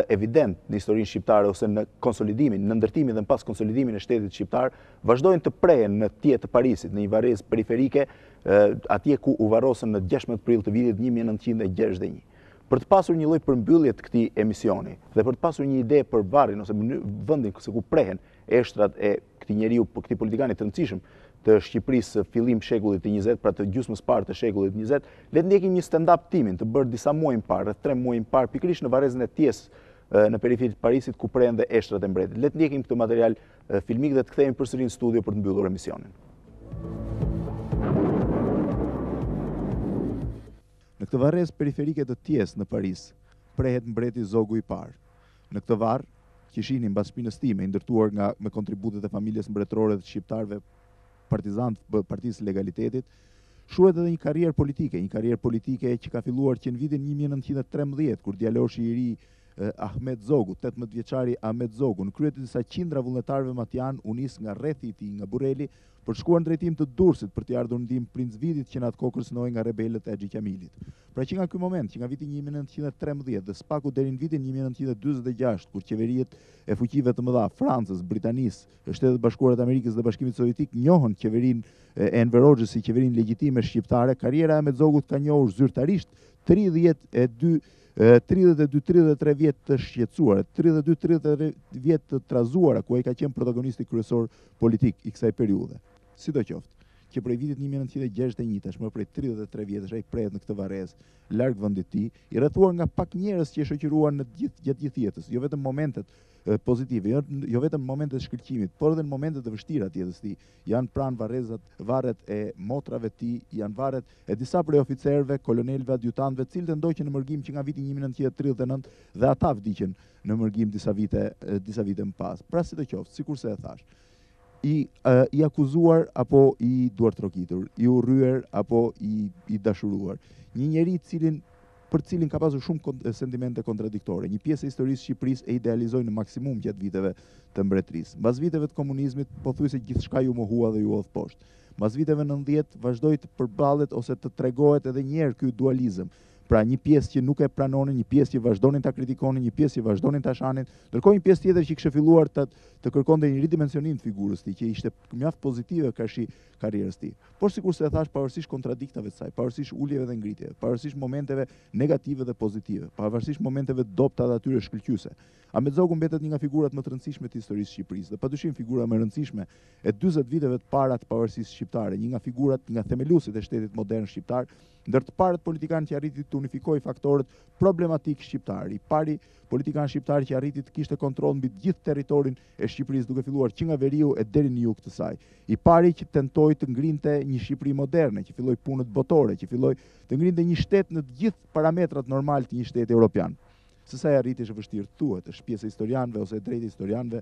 evident në historinë shqiptare ose në konsolidimin, në ndërtimin dhe në pas konsolidimin e shtetit shqiptar, vazhdojnë të prehen në tjetë të Parisit, në një varrezë periferike, atje ku u varrosën në 16 prill të vitit 1961. Për të pasur një lloj përmbyllje të këtij emisioni dhe për të pasur një ide për varrin ose vendin se ku prehen eshtrat e këtij njeriu, këtij politikanit të rëndësishëm të Shqipërisë fillim shekullit të 20, pra të gjysmës parë të shekullit 20, le të ndjekim një stand-up timin të bërë disa muaj më parë, rreth 3 muaj më parë, pikërisht në varrezën e Ties në periferi të Parisit ku prehen dhe eshtrat e mbretit. Le të ndjekim këtë material filmik dhe të kthehemi përsëri në studio për të mbyllur emisionin. Në këtë varrezë periferike të Tjes në Paris, prehet mbreti Zogu i parë. Në këtë varr, që shihni mbas shpinës time, i ndërtuar me kontributet e familjes mbretërore të shqiptarëve, partizantë të Partisë Legalitetit, shuhet edhe një karrierë politike që ka filluar që në vitin 1913, kur djaloshi i ri Ahmet Zogu, 18 vjeçari Ahmet Zogu, në krye të disa qindra vullnetarëve matjan, u nis nga rrethi i tij, nga Bureli, për shkuar në drejtim të Durrësit për t'i ardhur ndihmë princ Vitit që në atë kohë kërcënohej nga rebelët e Axhi Qamilit. Pra që nga ky moment, që nga viti 1913 dhe spaku deri në vitin 1946, kur qeveriet e fuqive të mëdha, Francës, Britanisë, Shtetet Bashkuara të Amerikës dhe Bashkimit Sovjetik njohën qeverinë e Enver Hoxhës si qeverinë legjitime shqiptare, karriera e Ahmet Zogut ka njohur zyrtarisht 32-33 vjet të shqetësuar, 32-33 vjet të trazuara, ku ai ka qenë protagonisti kryesor politik i kësaj periudhe. Sidoqoftë, që prej vitit 1961, tashmë prej 33 vjetësh, ai prehet në këtë varrezë, larg vendit të tij, i rrethuar nga pak njerëz që e shoqëruan gjatë gjithë jetës, jo vetëm momentet pozitive, jo vetëm momentet e shkëlqimit, por edhe në momentet e vështira të jetës së tij. Janë pranë varret e motrave të tij, janë varret e disa prej oficerëve, kolonelëve, adjutantëve, të cilët ndoqën në mërgim që nga viti 1939 dhe ata vdiqën në mërgim disa vite më pas. Pra sidoqoftë, sikurse e thash, i akuzuar apo i duartrokitur, i urryer apo i dashuruar. Një njeri për cilin ka pasur shumë sentimente kontradiktore. Një pjesë e historisë Shqipërisë e idealizoi në maksimum gjatë viteve të mbretërisë. Mbas viteve të komunizmit, pothuajse gjithçka ju mohua dhe ju hodh poshtë. Mbas viteve 90 vazhdoi të përballet ose të tregohet edhe një herë ky dualizëm. Pra një pjesë që nuk e pranonin, një pjesë që vazhdonin ta kritikonin, një pjesë që vazhdonin ta shanin, ndërkohë një pjesë tjetër që kishte filluar të kërkonte një ridimensionim të figurës së tij, që ishte mjaft pozitive karshi karrierës së tij. Por sikurse e thash, pavarësisht kontradiktave të saj, pavarësisht uljeve dhe ngritjeve, pavarësisht momenteve negative dhe pozitive, pavarësisht momenteve dobta dhe atyre shkëlqyese, Ahmet Zogu mbetet një nga figurat më të rëndësishme të historisë së Shqipërisë dhe padyshim figura më e rëndësishme e 40 viteve të para të pavarësisë shqiptare, një nga figurat, nga themeluesit e shtetit modern shqiptar, ndër të parët politikanë që arriti të unifikojë faktorët problematik shqiptar, i pari politikan shqiptar që arriti të kishte kontroll mbi gjithë territorin e Shqipërisë duke filluar që nga veriu e deri në jug të saj. I pari që tentoi të ngrinte një Shqipëri moderne, që filloi punët botore, që filloi të ngrinte një shtet në të gjithë parametrat normal të një shteti evropian. Se sa i arriti është vështirë të thuhet, është pjesë e historianëve ose e drejtë historianëve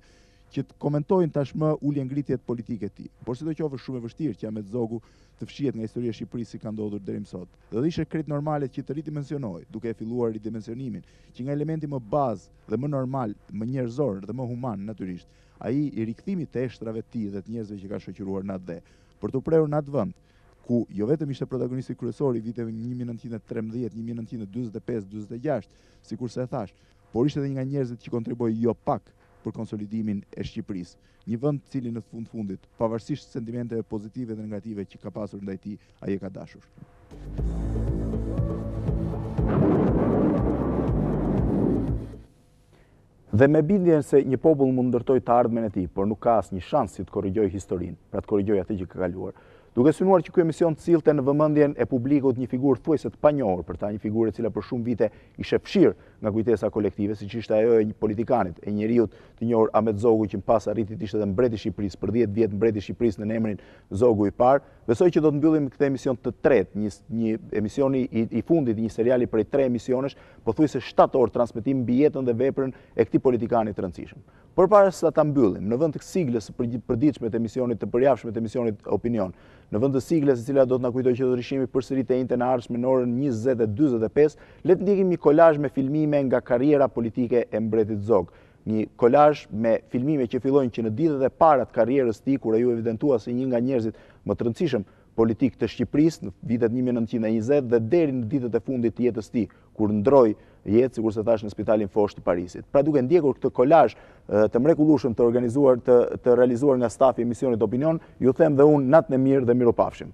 që të komentojnë tashmë ulje ngritjet politike të tij. Por sidoqoftë është shumë e vështirë që Ahmet Zogu të fshihet nga historia e Shqipërisë si ka ndodhur deri më sot. Dhe ishte krejt normale që të ridimensionojë, duke e filluar ridimensionimin, që nga elementi më bazë dhe më normal, më njerëzor dhe më human natyrisht, ai i rikthimit të eshtrave të tij dhe të njerëzve që ka shoqëruar në atë dhe, për të prerur në atë vend ku jo vetëm ishte protagonisti kryesor i viteve 1913, 1945, 46, sikurse e thash, por ishte edhe një nga njerëzit që kontriboi jo pak për konsolidimin e Shqipërisë. Një vend cili në fundit, pavarësisht sentimenteve pozitive dhe negative që ka pasur ndaj tij, ai e ka dashur. Dhe me bindjen se një popull mund ndërtoj të ardhmen e tij, por nuk ka asnjë shans si të korrigjojë historinë, pra të korrigjojë atë që ka kaluar. Duke synuar që ky emision të sillte në vëmendjen e publikut një figurë thuajse të panjohur, për ta një figurë e cila për shumë vite ishte fshirë nga kujtesa kolektive, siç ishte ajo e një politikanit, e njeriu të njohur Ahmet Zogu, që më pas arriti të ishte edhe mbreti i Shqipërisë për 10 vjet, mbreti i Shqipërisë në emrin Zogu i parë. Besoj që do të mbyllim këtë emision të tretë, një emisioni i fundit, një seriali prej 3 emisionesh, pothuajse 7 orë transmetim mbi jetën dhe veprën e këtij politikanit të rëndësishëm. Përpara se ta mbyllim, në vend të siglës së përditshme të emisionit të përjashme të emisionit Opinion, në vend të siglës e cila do të na kujtojë që do të rishimi përsëri të njëjtën e ardhshme në orën 20:45, le të ndjekim një kolazh me filmime nga karriera politike e mbretit Zog. Një kolazh me filmime që fillojnë që në ditët e para të karrierës së tij, kur ai u evidentua si një nga njerëzit më të rëndësishëm politik të Shqipërisë në vitet 1920 dhe deri në ditët e fundit të jetës së tij, kur ndroi jetë, sikurse thash, në Spitalin Foch të Parisit. Pra duke ndjekur këtë kolazh të mrekullueshëm të organizuar, të realizuar nga stafi i emisionit Opinion, ju them dhe unë natën e mirë dhe miropafshim.